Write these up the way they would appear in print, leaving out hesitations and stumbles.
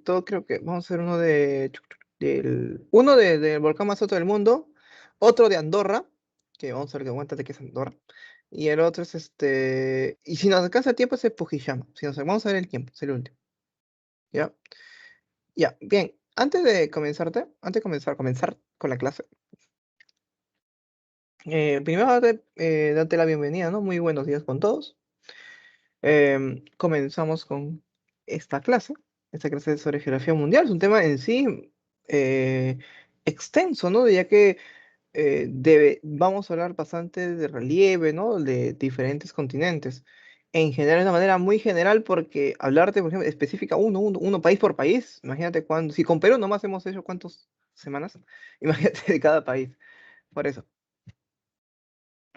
proyecto, creo que vamos a hacer uno del volcán más alto del mundo, otro de Andorra, que vamos a ver que aguántate que es Andorra, y el otro es y si nos alcanza el tiempo es el Fujiyama, si nos vamos a ver el tiempo, es el último, ¿ya? Ya, bien, antes de comenzar con la clase, primero darte la bienvenida, ¿no? Muy buenos días con todos. Comenzamos con esta clase. Esta clase es sobre geografía mundial. Es un tema en sí eh, extenso, ¿no? Ya que vamos a hablar bastante de relieve, ¿no? De diferentes continentes. En general, de una manera muy general, porque hablarte, por ejemplo, específica uno país por país. Imagínate cuándo. Si con Perú nomás hemos hecho cuántas semanas, imagínate de cada país. Por eso,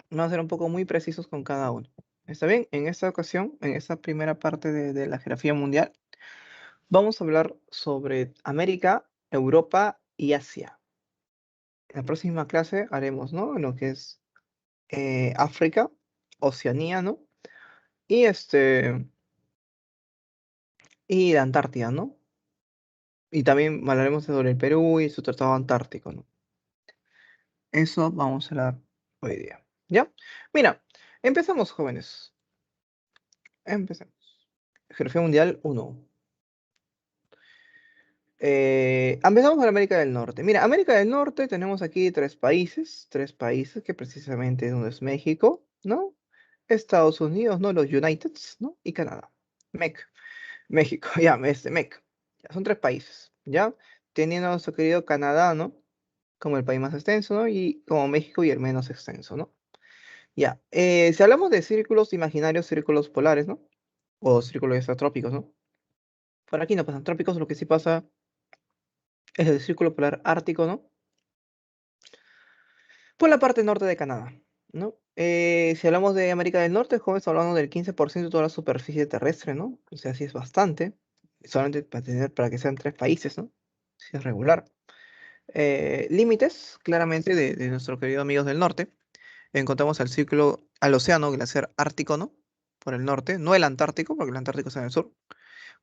vamos a ser un poco muy precisos con cada uno. ¿Está bien? En esta ocasión, en esta primera parte de la geografía mundial, vamos a hablar sobre América, Europa y Asia. En la próxima clase haremos, ¿no? Lo que es África, Oceanía, ¿no? Y y la Antártida, ¿no? Y también hablaremos sobre el Perú y su tratado antártico, ¿no? Eso vamos a hablar hoy día. ¿Ya? Mira, empezamos, jóvenes. Empecemos. Geografía mundial 1. Empezamos por América del Norte. Mira, América del Norte tenemos aquí tres países que precisamente uno es México, ¿no? Estados Unidos, ¿no? Los Uniteds, ¿no? Y Canadá. México, ya, MEC. Ya, son tres países, ¿ya? Teniendo a nuestro querido Canadá, ¿no? Como el país más extenso, ¿no? Y como México y el menos extenso, ¿no? Ya, si hablamos de círculos imaginarios, círculos polares, ¿no? O círculos extratrópicos, ¿no? Por aquí no pasan trópicos, lo que sí pasa es el círculo polar ártico, ¿no? Por la parte norte de Canadá, ¿no? Si hablamos de América del Norte, joven, está hablando del 15% de toda la superficie terrestre, ¿no? O sea, sí es bastante, solamente para que sean tres países, ¿no? Sí es regular. Límites, claramente, de nuestros queridos amigos del norte. Encontramos al océano glaciar ártico, ¿no? Por el norte, no el Antártico, porque el Antártico está en el sur.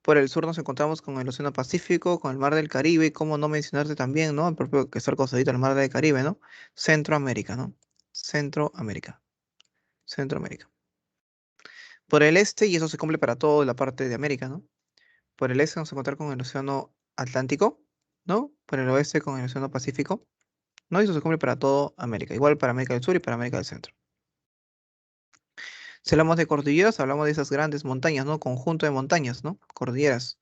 Por el sur nos encontramos con el Océano Pacífico, con el Mar del Caribe, y cómo no mencionarte también, ¿no? El propio que está recostadito al Mar del Caribe, ¿no? Centroamérica, ¿no? Centroamérica. Centroamérica. Por el este, y eso se cumple para toda la parte de América, ¿no? Por el este vamos a encontrar con el Océano Atlántico, ¿no? Por el oeste con el Océano Pacífico, ¿no? Y eso se cumple para toda América, igual para América del Sur y para América del Centro. Si hablamos de cordilleras, hablamos de esas grandes montañas, ¿no? Conjunto de montañas, ¿no? Cordilleras,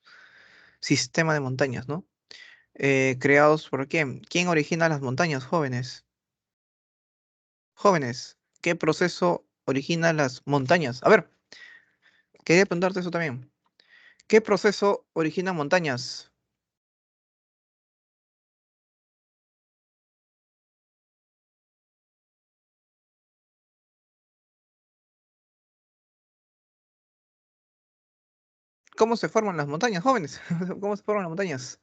sistema de montañas, ¿no? ¿Creados por quién? ¿Quién origina las montañas, jóvenes? Jóvenes, ¿qué proceso origina las montañas? A ver, quería preguntarte eso también. ¿Qué proceso origina montañas? ¿Cómo se forman las montañas, jóvenes? ¿Cómo se forman las montañas?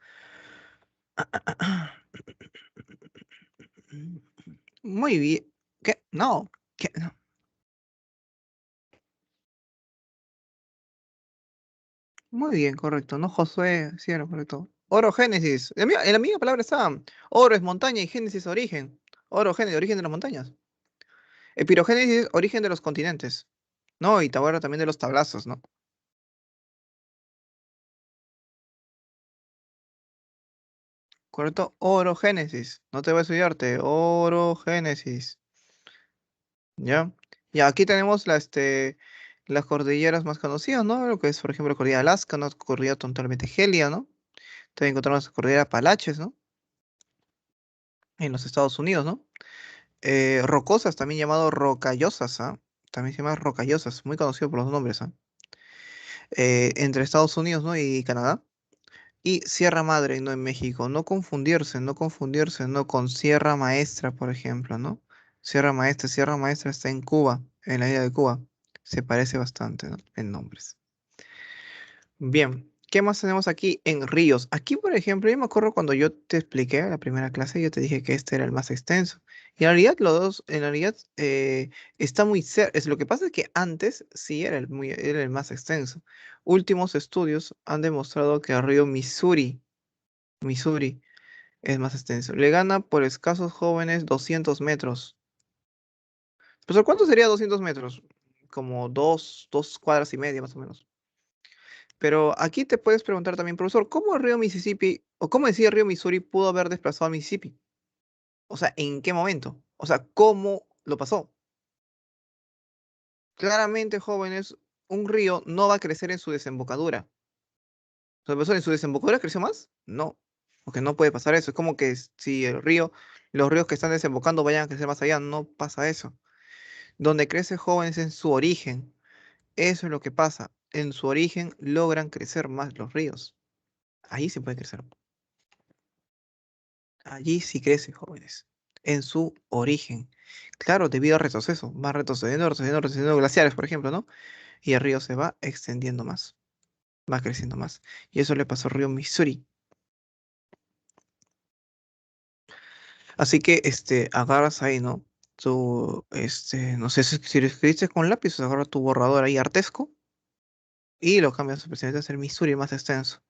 Muy bien. ¿Qué? No. ¿Qué? No. Muy bien, correcto. No, Josué, sí era correcto. Orogénesis. En la misma palabra está. Oro es montaña y génesis origen. Orogénesis, origen de las montañas. Epirogénesis, origen de los continentes. No, y ahora también de los tablazos, ¿no? Correcto, orogénesis. No te voy a estudiarte. Orogénesis. ¿Ya? Y aquí tenemos las cordilleras más conocidas, ¿no? Lo que es, por ejemplo, la cordillera de Alaska, ¿no? Cordillera totalmente Helia, ¿no? También encontramos la cordillera Apalaches, ¿no? En los Estados Unidos, ¿no? Rocosas, también llamado rocallosas, ¿ah? También se llama rocallosas, muy conocido por los nombres, ¿ah? Entre Estados Unidos, ¿no? Y Canadá. Y Sierra Madre, ¿no? En México. No confundirse, no confundirse, ¿no? Con Sierra Maestra, por ejemplo, ¿no? Sierra Maestra está en Cuba, en la isla de Cuba. Se parece bastante, ¿no? En nombres. Bien. ¿Qué más tenemos aquí en ríos? Aquí, por ejemplo, yo me acuerdo cuando yo te expliqué en la primera clase, yo te dije que este era el más extenso. Y en realidad los dos, en realidad está muy cerca. Lo que pasa es que antes sí era el más extenso. Últimos estudios han demostrado que el río Missouri es más extenso. Le gana por escasos jóvenes 200 metros. Pues, ¿cuánto sería 200 metros? Como dos cuadras y media más o menos. Pero aquí te puedes preguntar también, profesor, ¿cómo el río Mississippi, o cómo decía el río Missouri pudo haber desplazado a Mississippi? O sea, ¿en qué momento? O sea, ¿cómo lo pasó? Claramente, jóvenes, un río no va a crecer en su desembocadura. O sea, profesor, ¿en su desembocadura creció más? No, porque no puede pasar eso. Es como que si los ríos que están desembocando vayan a crecer más allá, no pasa eso. Donde crece jóvenes en su origen. Eso es lo que pasa. En su origen logran crecer más los ríos. Ahí se puede crecer. Allí sí crecen jóvenes, en su origen. Claro, debido al retroceso, va retrocediendo, retrocediendo, retrocediendo glaciares, por ejemplo, ¿no? Y el río se va extendiendo más, va creciendo más. Y eso le pasó al río Missouri. Así que, agarras ahí, ¿no? No sé si lo escribiste con lápiz, pues agarra tu borrador ahí artesco y lo cambias precisamente a ser Missouri más extenso.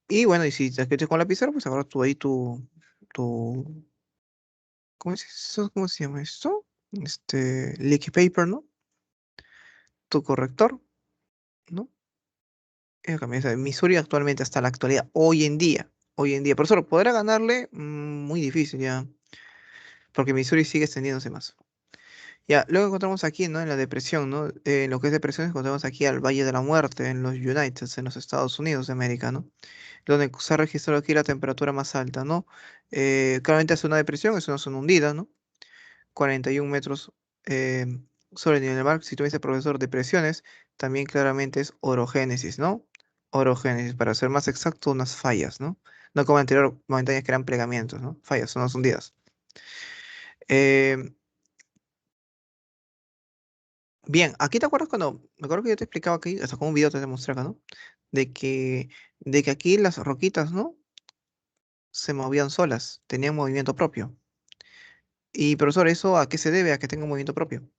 Y bueno, y si te escribiste con lapicero, pues agarra tú ahí tu, ¿cómo es eso? ¿Cómo se llama esto? Leaky paper, ¿no? Tu corrector, ¿no? Missouri actualmente hasta la actualidad, hoy en día, por eso podrá ganarle muy difícil ya, porque Missouri sigue extendiéndose más. Ya, luego encontramos aquí, ¿no? En la depresión, ¿no? En lo que es depresión encontramos aquí al Valle de la Muerte, en los United, en los Estados Unidos de América, ¿no? Donde se ha registrado aquí la temperatura más alta, ¿no? Claramente es una depresión, es una zona hundida, ¿no? 41 metros eh, sobre el nivel del mar. Si tú me dices, profesor, depresiones, también claramente es orogénesis, ¿no? Orogénesis, para ser más exacto, unas fallas, ¿no? No como anterior, montañas que eran plegamientos, ¿no? Fallas, zonas hundidas. Eh, bien, aquí te acuerdas cuando, me acuerdo que yo te explicaba aquí, hasta con un video te demostré acá, ¿no? De que, de que aquí las roquitas, ¿no? Se movían solas, tenían movimiento propio. Y profesor, ¿eso a qué se debe? A que tenga un movimiento propio.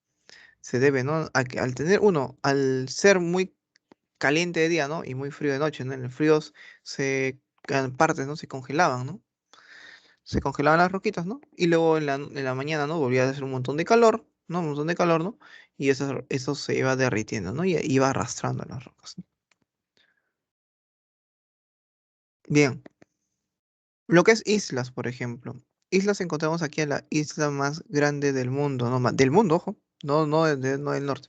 Se debe, ¿no? A que al tener uno, al ser muy caliente de día, ¿no? Y muy frío de noche, ¿no? En el frío en partes, ¿no? Se congelaban, ¿no? Se congelaban las roquitas, ¿no? Y luego en la mañana, ¿no? Volvía a hacer un montón de calor, ¿no? Un montón de calor, ¿no? Y eso se iba derritiendo, ¿no? Y iba arrastrando las rocas, ¿no? Bien, lo que es islas, por ejemplo. Islas encontramos aquí en la isla más grande del mundo, ¿no? Del mundo, ojo. No del norte,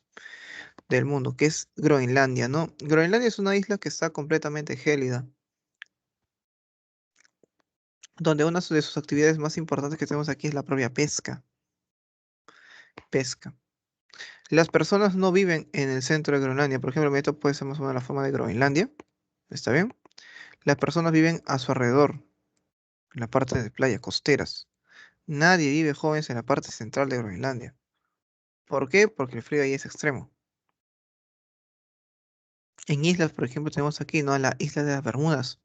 del mundo, que es Groenlandia, ¿no? Groenlandia es una isla que está completamente gélida, donde una de sus actividades más importantes que tenemos aquí es la propia pesca. Pesca. Las personas no viven en el centro de Groenlandia. Por ejemplo, esto puede ser más o menos la forma de Groenlandia. ¿Está bien? Las personas viven a su alrededor, en la parte de playa, costeras. Nadie vive jóvenes en la parte central de Groenlandia. ¿Por qué? Porque el frío ahí es extremo. En islas, por ejemplo, tenemos aquí, ¿no? La isla de las Bermudas.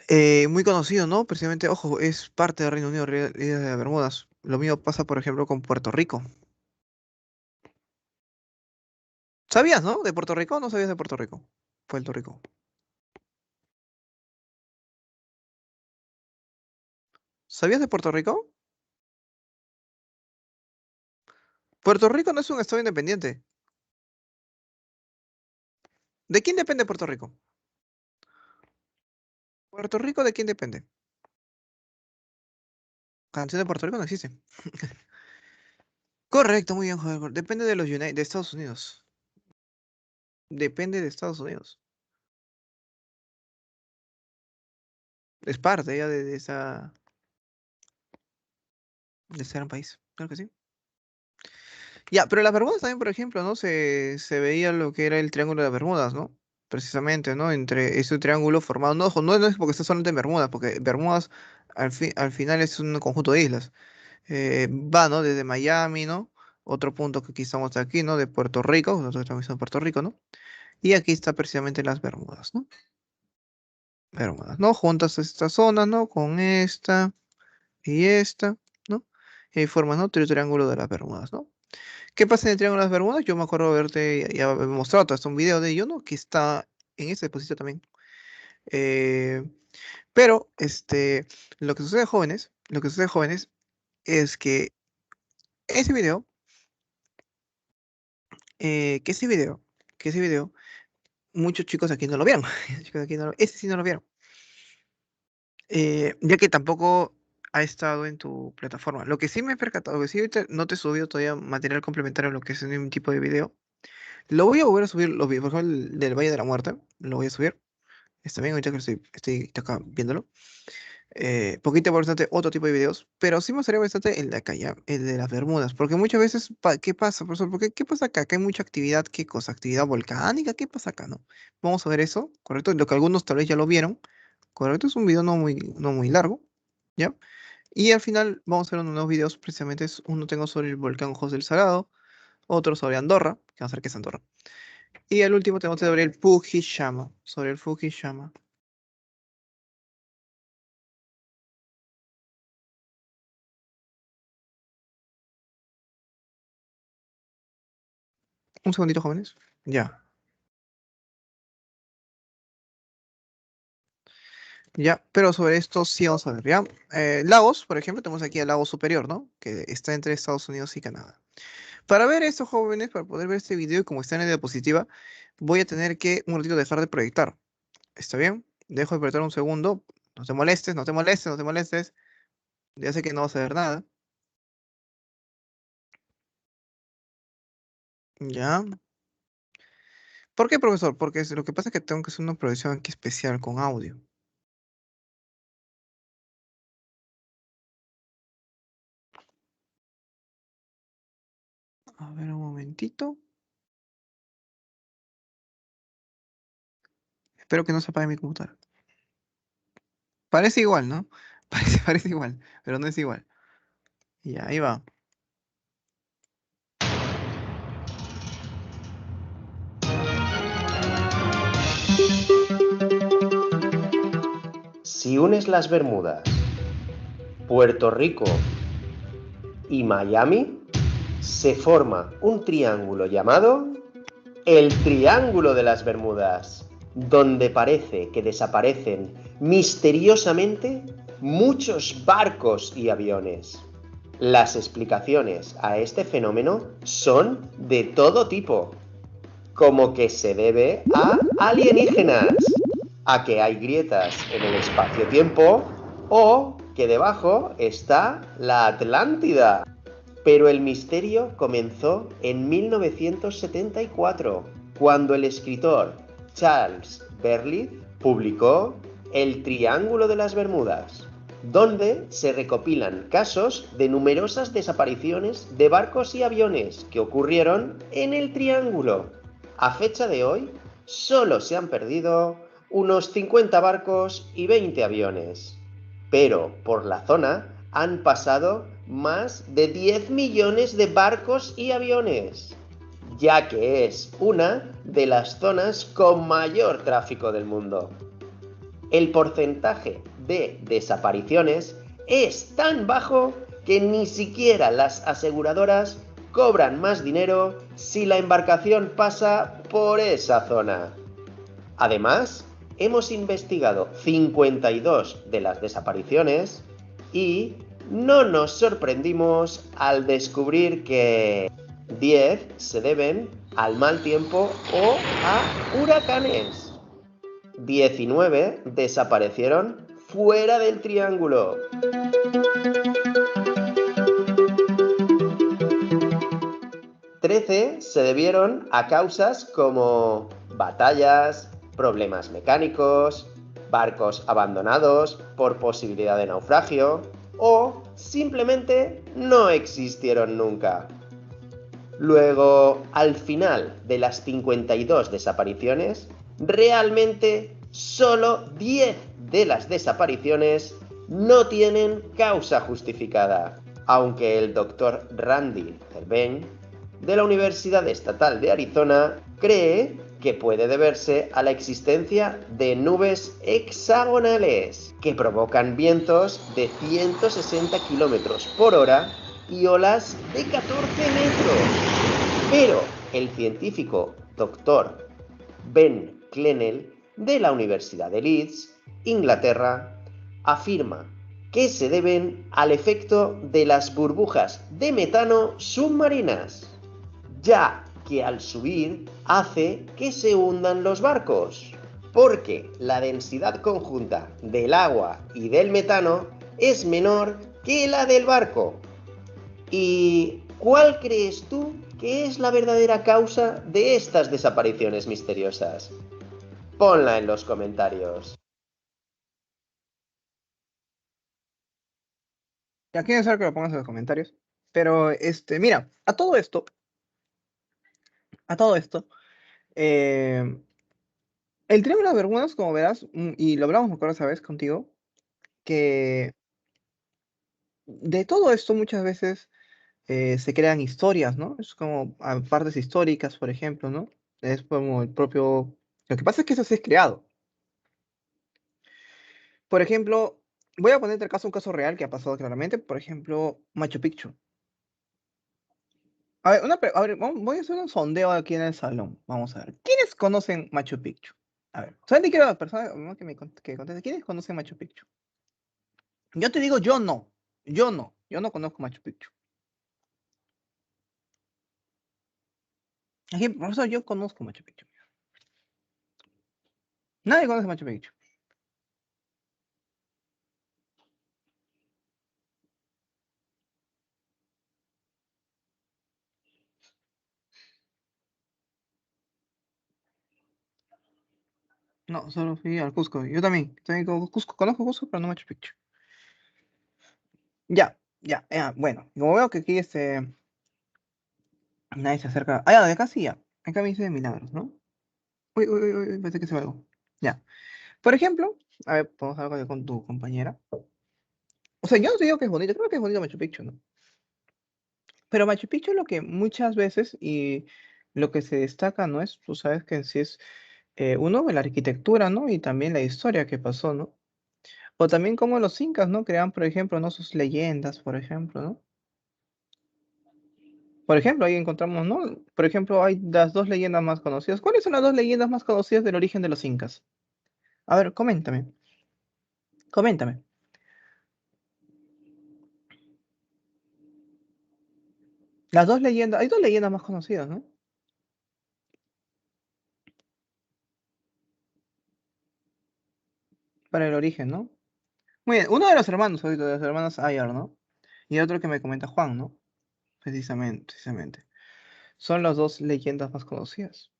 Muy conocido, ¿no? Precisamente, ojo, es parte del Reino Unido, Isla de las Bermudas. Lo mismo pasa, por ejemplo, con Puerto Rico. ¿Sabías, no? ¿De Puerto Rico? ¿No sabías de Puerto Rico? Puerto Rico. ¿Sabías de Puerto Rico? Puerto Rico no es un estado independiente. ¿De quién depende Puerto Rico? ¿Puerto Rico de quién depende? Canción de Puerto Rico no existe. Correcto, muy bien, joder. Depende de de Estados Unidos. Depende de Estados Unidos. Es parte ya de ese gran país. Claro que sí. Ya, pero las Bermudas también, por ejemplo, ¿no? Se veía lo que era el Triángulo de las Bermudas, ¿no? Precisamente, ¿no? Entre ese triángulo formado. No, ojo, no es porque esté solamente en Bermudas, porque Bermudas al final es un conjunto de islas. Va, ¿no? Desde Miami, ¿no? Otro punto que aquí estamos aquí, ¿no? De Puerto Rico, nosotros estamos en Puerto Rico, ¿no? Y aquí está precisamente las Bermudas, ¿no? Bermudas, ¿no? Juntas esta zona, ¿no? Con esta y esta, ¿no? Y ahí forman, ¿no? Triángulo de las Bermudas, ¿no? ¿Qué pasa en el Triángulo de las Bermudas? Yo me acuerdo haberte ya haber mostrado hasta un video de ello, ¿no? Que está en ese dispositivo también. Eh, pero, lo que sucede, jóvenes, es ese video, que ese video, que ese video, muchos chicos aquí no lo vieron. Chicos aquí ese sí no lo vieron. Ya que tampoco ha estado en tu plataforma. Lo que sí me he percatado, que sí ahorita no te he subido todavía material complementario a lo que es un tipo de video. Lo voy a volver a subir, por ejemplo, el del Valle de la Muerte, lo voy a subir. Está bien, ahorita que estoy acá viéndolo. Poquito bastante otro tipo de videos, pero sí me gustaría bastante el de acá, ¿ya? El de las Bermudas, porque muchas veces, ¿qué pasa, profesor? ¿Qué pasa acá? Acá hay mucha actividad, ¿qué cosa? ¿Actividad volcánica? ¿Qué pasa acá, no? Vamos a ver eso, ¿correcto? Lo que algunos tal vez ya lo vieron, ¿correcto? Es un video no muy largo, ¿ya? Y al final vamos a ver unos nuevos videos, precisamente uno tengo sobre el volcán Ojos del Salado, otro sobre Andorra, que vamos a ver qué es Andorra, y el último tengo sobre el Fukishama, sobre el Fukishama. Un segundito, jóvenes. Ya. Ya, pero sobre esto sí vamos a ver, ¿ya? Lagos, por ejemplo, tenemos aquí el lago superior, ¿no? Que está entre Estados Unidos y Canadá. Para ver esto, jóvenes, para poder ver este video y como está en la diapositiva, voy a tener que un ratito dejar de proyectar. ¿Está bien? Dejo de proyectar un segundo. No te molestes, no te molestes, no te molestes. Ya sé que no vas a ver nada. ¿Ya? ¿Por qué, profesor? Porque lo que pasa es que tengo que hacer una proyección aquí especial con audio. A ver, un momentito. Espero que no se apague mi computadora. Parece igual, ¿no? Parece igual, pero no es igual. Ya, ahí va. Si unes las Bermudas, Puerto Rico y Miami, se forma un triángulo llamado el Triángulo de las Bermudas, donde parece que desaparecen misteriosamente muchos barcos y aviones. Las explicaciones a este fenómeno son de todo tipo, como que se debe a alienígenas, a que hay grietas en el espacio-tiempo o que debajo está la Atlántida. Pero el misterio comenzó en 1974, cuando el escritor Charles Berlitz publicó El Triángulo de las Bermudas, donde se recopilan casos de numerosas desapariciones de barcos y aviones que ocurrieron en el Triángulo. A fecha de hoy, solo se han perdido unos 50 barcos y 20 aviones, pero por la zona han pasado más de 10 millones de barcos y aviones, ya que es una de las zonas con mayor tráfico del mundo. El porcentaje de desapariciones es tan bajo que ni siquiera las aseguradoras cobran más dinero si la embarcación pasa por esa zona. Además, hemos investigado 52 de las desapariciones y no nos sorprendimos al descubrir que 10 se deben al mal tiempo o a huracanes. 19 desaparecieron fuera del triángulo. Trece se debieron a causas como batallas, problemas mecánicos, barcos abandonados por posibilidad de naufragio o simplemente no existieron nunca. Luego, al final de las 52 desapariciones, realmente solo 10 de las desapariciones no tienen causa justificada, aunque el Dr. Randy Cerveny, de la Universidad Estatal de Arizona, cree que puede deberse a la existencia de nubes hexagonales que provocan vientos de 160 km por hora y olas de 14 metros. Pero el científico Dr. Ben Clennell de la Universidad de Leeds, Inglaterra, afirma que se deben al efecto de las burbujas de metano submarinas, ya que al subir hace que se hundan los barcos, porque la densidad conjunta del agua y del metano es menor que la del barco. ¿Y cuál crees tú que es la verdadera causa de estas desapariciones misteriosas? Ponla en los comentarios. Ya quieren saber que lo pongas en los comentarios. Pero, mira, a todo esto, eh, el Triángulo de Bermudas, como verás, y lo hablamos, me acuerdo esa vez contigo, que de todo esto muchas veces se crean historias, ¿no? Es como partes históricas, por ejemplo, ¿no? Es como el propio... Lo que pasa es que eso sí es creado. Por ejemplo, voy a ponerte el caso, un caso real que ha pasado claramente, por ejemplo, Machu Picchu. A ver, a ver, voy a hacer un sondeo aquí en el salón. Vamos a ver. ¿Quiénes conocen Machu Picchu? A ver, solamente quiero a las personas ¿no? que contesten. ¿Quiénes conocen Machu Picchu? Yo te digo, yo no. Yo no. Yo no conozco Machu Picchu. Aquí, por eso yo conozco Machu Picchu. Nadie conoce Machu Picchu. No, solo fui al Cusco. Yo también conozco Cusco, pero no Machu Picchu. Ya, ya, ya. Bueno, como veo que aquí nadie se acerca. Ah, ya, de acá sí ya. Acá me dice milagros, ¿no? Uy, uy, uy, uy, pensé que se me algo. Ya. Por ejemplo, a ver, podemos hablar con tu compañera. O sea, yo no te digo que es bonito, creo que es bonito Machu Picchu, ¿no? Pero Machu Picchu lo que muchas veces y lo que se destaca, ¿no? Es, tú sabes que en sí es, uno, la arquitectura, ¿no? Y también la historia que pasó, ¿no? O también como los incas, ¿no? Crean, por ejemplo, ¿no? Sus leyendas, por ejemplo, ¿no? Por ejemplo, ahí encontramos, ¿no? Por ejemplo, hay las dos leyendas más conocidas. ¿Cuáles son las dos leyendas más conocidas del origen de los incas? A ver, coméntame, coméntame. Las dos leyendas, hay dos leyendas más conocidas, ¿no? Para el origen, ¿no? Muy bien, uno de los hermanos, ahorita, de los hermanos Ayar, ¿no? Y otro que me comenta Juan, ¿no? Precisamente, precisamente. Son las dos leyendas más conocidas.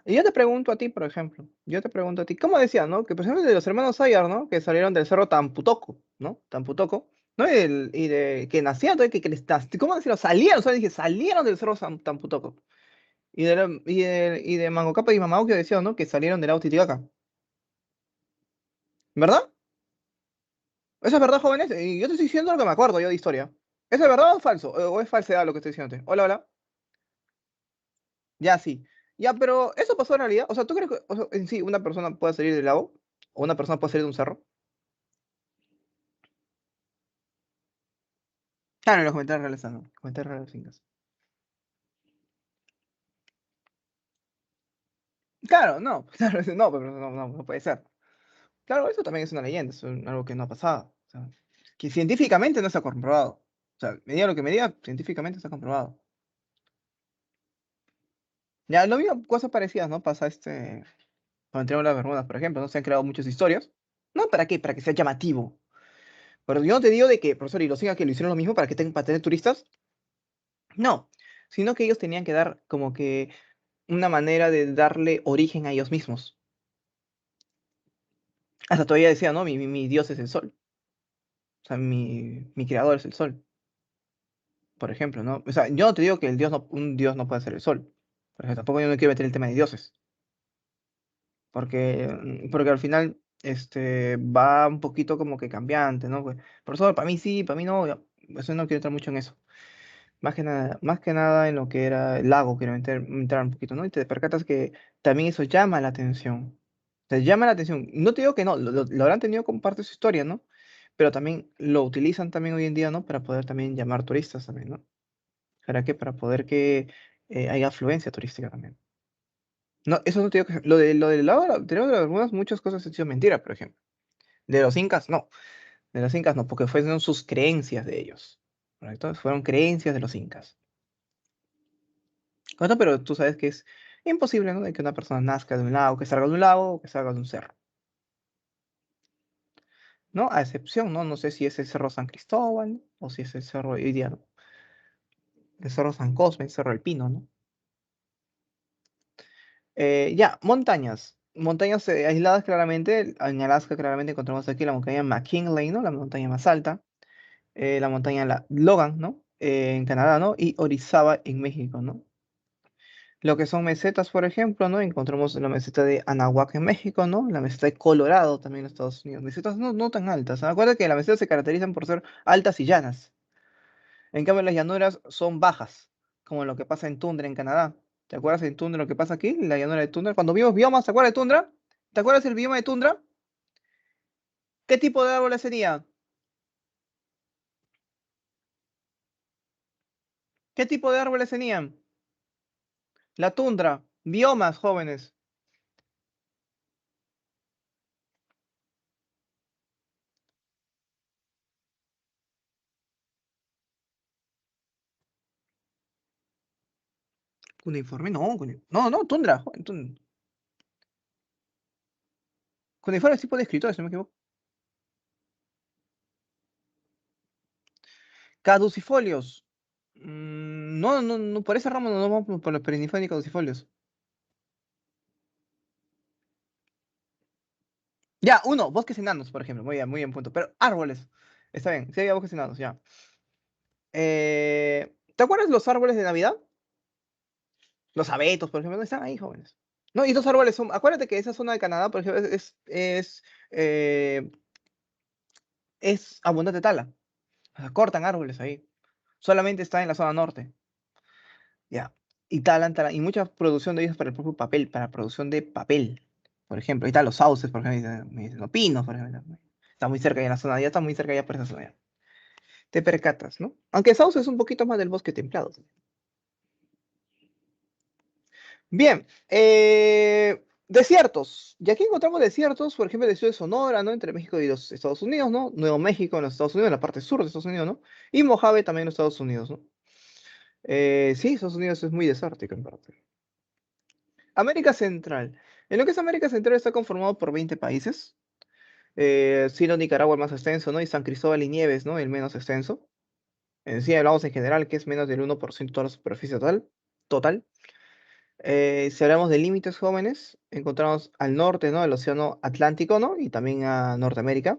Y yo te pregunto a ti, por ejemplo, yo te pregunto a ti, ¿cómo decía, no? Que por ejemplo de los hermanos Ayar, ¿no? Que salieron del cerro Tamputoco, ¿no? Tamputoco, ¿no? Y de que nacían, ¿cómo decirlo? Salieron, solo dije, salieron del cerro Tamputoco. Y de Mango Cápac y Mamau que decían, ¿no? Que salieron del lago Titicaca. ¿Verdad? ¿Eso es verdad, jóvenes? Y yo te estoy diciendo lo que me acuerdo yo de historia. ¿Eso es verdad o es falso? ¿O es falsedad lo que estoy diciendo? Hola, hola. Ya, sí. Ya, pero ¿eso pasó en realidad? O sea, ¿tú crees que o sea, en sí una persona puede salir del lago? ¿O una persona puede salir de un cerro? Claro, en los comentarios reales, no. Comentarios reales incas. Claro, no. Claro, no, pero no puede ser. Claro, eso también es una leyenda, es algo que no ha pasado. O sea, que científicamente no está comprobado. O sea, me diga lo que me diga, científicamente está comprobado. Ya, lo mismo, cosas parecidas, ¿no? Pasa con el Triángulo de las Bermudas, por ejemplo, ¿no? Se han creado muchas historias. ¿No? ¿Para qué? Para que sea llamativo. Pero yo no te digo de que, profesor, y los incas que lo hicieron lo mismo para tener turistas. No. Sino que ellos tenían que dar como que una manera de darle origen a ellos mismos. Hasta todavía decía, ¿no? Mi Dios es el sol. O sea, mi creador es el sol, por ejemplo, ¿no? O sea, yo no te digo que un Dios no puede ser el sol. Pero tampoco yo no quiero meter el tema de dioses. Porque al final va un poquito como que cambiante, ¿no? Pues, por eso, para mí sí, para mí no. Eso no quiero entrar mucho en eso. Más que nada en lo que era el lago, quiero entrar un poquito, ¿no? Y te percatas que también eso llama la atención. Te llama la atención. No te digo que no, lo habrán tenido como parte de su historia, ¿no? Pero también lo utilizan también hoy en día, ¿no? Para poder también llamar turistas también, ¿no? ¿Para qué? Para poder que haya afluencia turística también. No, eso no te digo que... lo del lago de las Bermudas, muchas cosas han sido mentira, por ejemplo. De los incas, no. De los incas no, porque fueron sus creencias de ellos. ¿Correcto? Fueron creencias de los incas. ¿Correcto? Pero tú sabes que es imposible, ¿no? De que una persona nazca de un lago, que salga de un lago o que salga de un cerro. ¿No? A excepción, ¿no? No sé si es el Cerro San Cristóbal, ¿no? O si es el Cerro hoy día, ¿no? El Cerro San Cosme, el Cerro del Pino, ¿no? Ya, montañas. Montañas aisladas claramente. En Alaska claramente encontramos aquí la montaña McKinley, ¿no? La montaña más alta. La montaña Logan, ¿no? En Canadá, ¿no? Y Orizaba en México, ¿no? Lo que son mesetas, por ejemplo, ¿no? Encontramos la meseta de Anahuac en México, ¿no? La meseta de Colorado también en Estados Unidos. Mesetas no tan altas, ¿no? Acuérdate que las mesetas se caracterizan por ser altas y llanas. En cambio, las llanuras son bajas, como lo que pasa en Tundra en Canadá. ¿Te acuerdas en Tundra lo que pasa aquí? La llanura de Tundra. Cuando vimos biomas, ¿te acuerdas de Tundra? ¿Te acuerdas del bioma de Tundra? ¿Qué tipo de árboles tenía? ¿Qué tipo de árboles tenían? La tundra. Biomas, jóvenes. Cuneiforme, no. No, tundra. Cuneiforme es tipo de escritor, si no me equivoco. Caducifolios. No, por esa rama no vamos por los perennifolios y caducifolios. Ya, uno, bosques enanos, por ejemplo. Muy bien, punto. Pero árboles. Está bien, sí había bosques enanos, ya. ¿Te acuerdas los árboles de Navidad? Los abetos, por ejemplo, no están ahí, jóvenes. No, y estos árboles son. Acuérdate que esa zona de Canadá, por ejemplo, eh, es abundante tala. O sea, cortan árboles ahí. Solamente está en la zona norte. Ya. Y talan. Y mucha producción de ellos para el propio papel, para producción de papel. Por ejemplo, ahí están los sauces, por ejemplo, los pinos, por ejemplo. Está muy cerca de la zona, ya está muy cerca ya por esa zona. Te percatas, ¿no? Aunque sauce es un poquito más del bosque templado. Bien, desiertos. Y aquí encontramos desiertos, por ejemplo, el desierto de Sonora, ¿no? Entre México y los Estados Unidos, ¿no? Nuevo México en los Estados Unidos, en la parte sur de Estados Unidos, ¿no? Y Mojave también en los Estados Unidos, ¿no? Sí, Estados Unidos es muy desértico en parte. América Central. En lo que es América Central está conformado por 20 países, siendo Nicaragua el más extenso, ¿no? Y San Cristóbal y Nieves, ¿no? El menos extenso. En sí hablamos en general que es menos del 1% de toda la superficie total. Si hablamos de límites jóvenes, encontramos al norte, ¿no? El Océano Atlántico, ¿no? Y también a Norteamérica.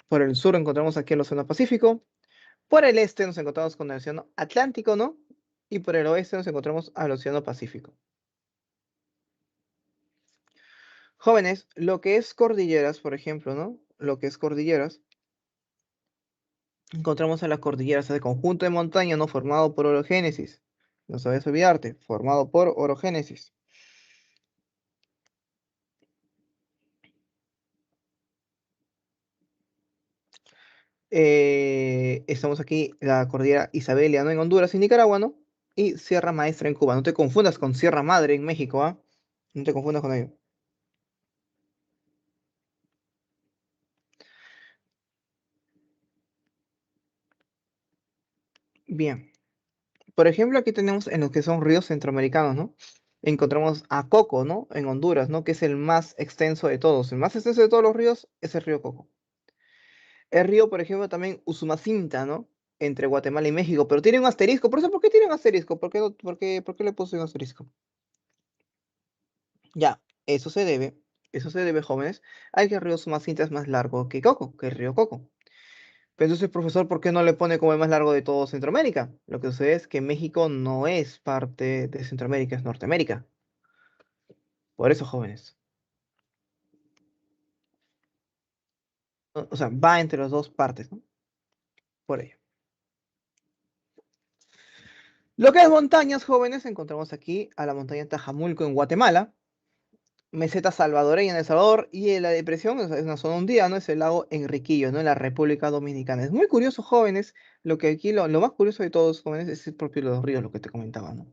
Por el sur encontramos aquí el Océano Pacífico. Por el este nos encontramos con el Océano Atlántico, ¿no? Y por el oeste nos encontramos al Océano Pacífico. Jóvenes, lo que es cordilleras, por ejemplo, ¿no? Lo que es cordilleras, encontramos en las cordilleras ese conjunto de montañas, ¿no? Formado por orogénesis. No sabes olvidarte, formado por orogénesis. Estamos aquí, la cordillera Isabelia, ¿no? En Honduras y Nicaragua, ¿no? Y Sierra Maestra en Cuba. No te confundas con Sierra Madre en México, ¿ah? No te confundas con ello. Bien. Por ejemplo, aquí tenemos en los que son ríos centroamericanos, ¿no? Encontramos a Coco, ¿no? En Honduras, ¿no? Que es el más extenso de todos. El más extenso de todos los ríos es el río Coco. El río, por ejemplo, también Usumacinta, ¿no? Entre Guatemala y México, pero tiene un asterisco. Por eso, ¿por qué tiene un asterisco? ¿Por qué le puse un asterisco? Ya, eso se debe, jóvenes, a que el río Usumacinta es más largo que Coco, que el río Coco. Pero entonces, profesor, ¿por qué no le pone como el más largo de todo Centroamérica? Lo que sucede es que México no es parte de Centroamérica, es Norteamérica. Por eso, jóvenes. O sea, va entre las dos partes, ¿no? Por ello. Lo que es montañas, jóvenes, encontramos aquí a la montaña Tajamulco en Guatemala, meseta salvadoreña en El Salvador y en la depresión, es una zona hundida, ¿no? Es el lago Enriquillo, ¿no? En la República Dominicana. Es muy curioso, jóvenes, lo que aquí, lo más curioso de todos, jóvenes, es el propio los ríos, lo que te comentaba, ¿no?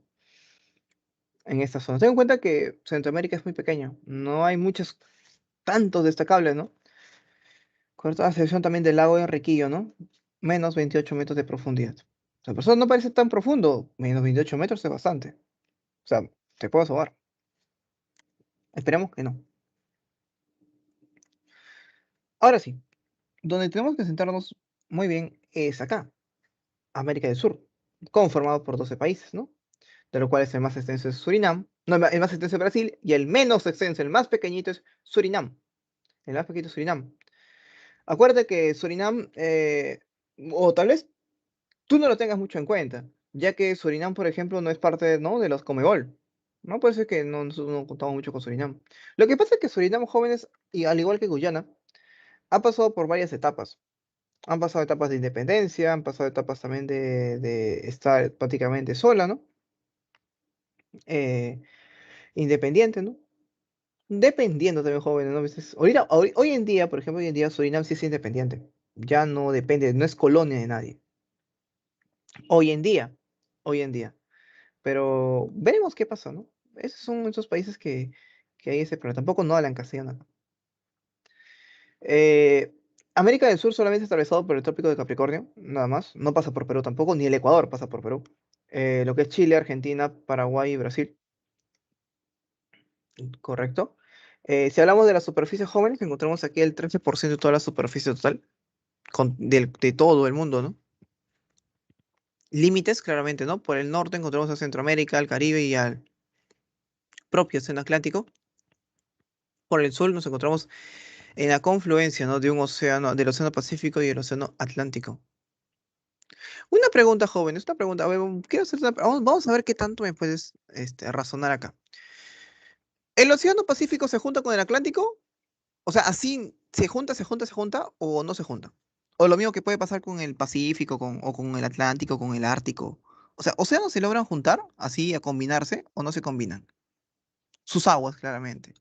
En esta zona. Ten en cuenta que Centroamérica es muy pequeño, no hay muchos tantos destacables, ¿no? Con la excepción también del lago Enriquillo, ¿no? Menos 28 metros de profundidad. O sea, por eso no parece tan profundo, menos 28 metros es bastante. O sea, te puedo sobar. Esperemos que no. Ahora sí, donde tenemos que centrarnos muy bien es acá, América del Sur, conformado por 12 países, ¿no? De lo cual el más extenso es Surinam, no, el más extenso es Brasil, y el menos extenso, el más pequeñito es Surinam, el más pequeñito es Surinam. Acuérdate que Surinam, o tal vez tú no lo tengas mucho en cuenta, ya que Surinam, por ejemplo, no es parte, ¿no? de los Comebol. No puede ser que no, nosotros no contamos mucho con Surinam. Lo que pasa es que Surinam, jóvenes, y al igual que Guyana, ha pasado por varias etapas. Han pasado etapas de independencia, han pasado etapas también de estar prácticamente sola, ¿no? Eh, Independiente, ¿no? Dependiendo también, jóvenes, ¿no? Ahorita, hoy en día, por ejemplo, hoy en día Surinam sí es independiente. Ya no depende, no es colonia de nadie. Hoy en día, hoy en día. Pero veremos qué pasa, ¿no? Esos son esos países que hay ese problema. Tampoco no hablan castellano. Eh, América del Sur solamente está atravesado por el trópico de Capricornio, nada más. No pasa por Perú tampoco, ni el Ecuador pasa por Perú. Lo que es Chile, Argentina, Paraguay y Brasil, correcto. Si hablamos de la superficie jóvenes, encontramos aquí el 13% de toda la superficie total de todo el mundo, ¿no? Límites, claramente, ¿no? Por el norte encontramos a Centroamérica, al Caribe y al propio Océano Atlántico. Por el sur nos encontramos en la confluencia, ¿no? De un océano, del Océano Pacífico y el Océano Atlántico. Una pregunta, joven, esta pregunta, a ver, quiero hacer vamos a ver qué tanto me puedes razonar acá. ¿El Océano Pacífico se junta con el Atlántico? O sea, así se junta o no se junta. O lo mismo que puede pasar con el Pacífico o con el Atlántico, con el Ártico. O sea, ¿océanos se logran juntar así a combinarse o no se combinan? Sus aguas, claramente.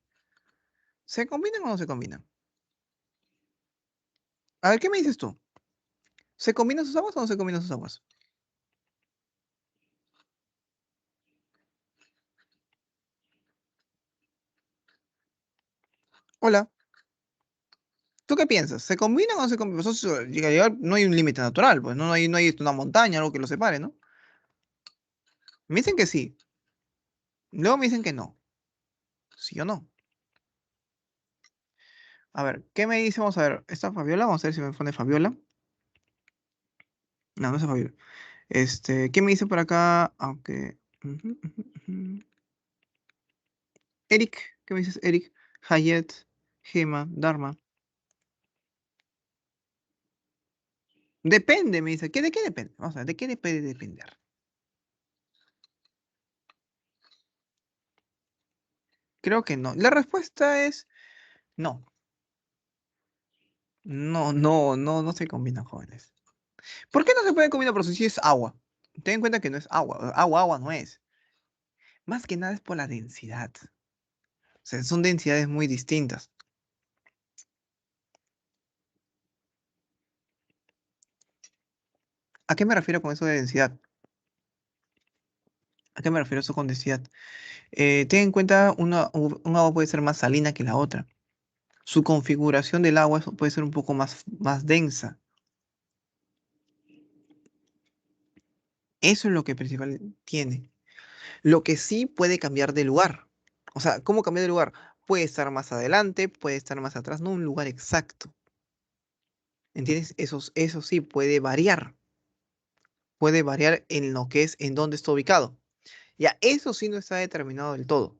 ¿Se combinan o no se combinan? A ver, ¿qué me dices tú? ¿Se combinan sus aguas o no se combinan sus aguas? Hola. ¿Tú qué piensas? ¿Se combinan o no se combinan? Pues eso, no hay un límite natural, pues no hay una montaña, algo que lo separe, ¿no? Me dicen que sí, luego me dicen que no. ¿Sí o no? A ver, ¿qué me dice? Vamos a ver, ¿está Fabiola? Vamos a ver si me pone Fabiola. No, no es Fabiola. ¿Qué me dice por acá? Aunque. Ujú, ujú, ujú. Eric, ¿qué me dices, Eric? Hayet, Gema, Dharma. Depende, me dice. ¿De qué depende? Vamos a ver, ¿de qué debe depender? Creo que no. La respuesta es no. No, no, no, no se combinan, jóvenes. ¿Por qué no se puede combinar? Pero si es agua. Ten en cuenta que no es agua. Agua no es. Más que nada es por la densidad. O sea, son densidades muy distintas. ¿A qué me refiero con eso de densidad? ¿A qué me refiero eso con densidad? Ten en cuenta, un agua puede ser más salina que la otra. Su configuración del agua puede ser un poco más densa. Eso es lo que principal tiene. Lo que sí puede cambiar de lugar. O sea, ¿cómo cambiar de lugar? Puede estar más adelante, puede estar más atrás, no un lugar exacto. ¿Entiendes? Eso sí puede variar. Puede variar en lo que es, en dónde está ubicado. Ya, eso sí no está determinado del todo.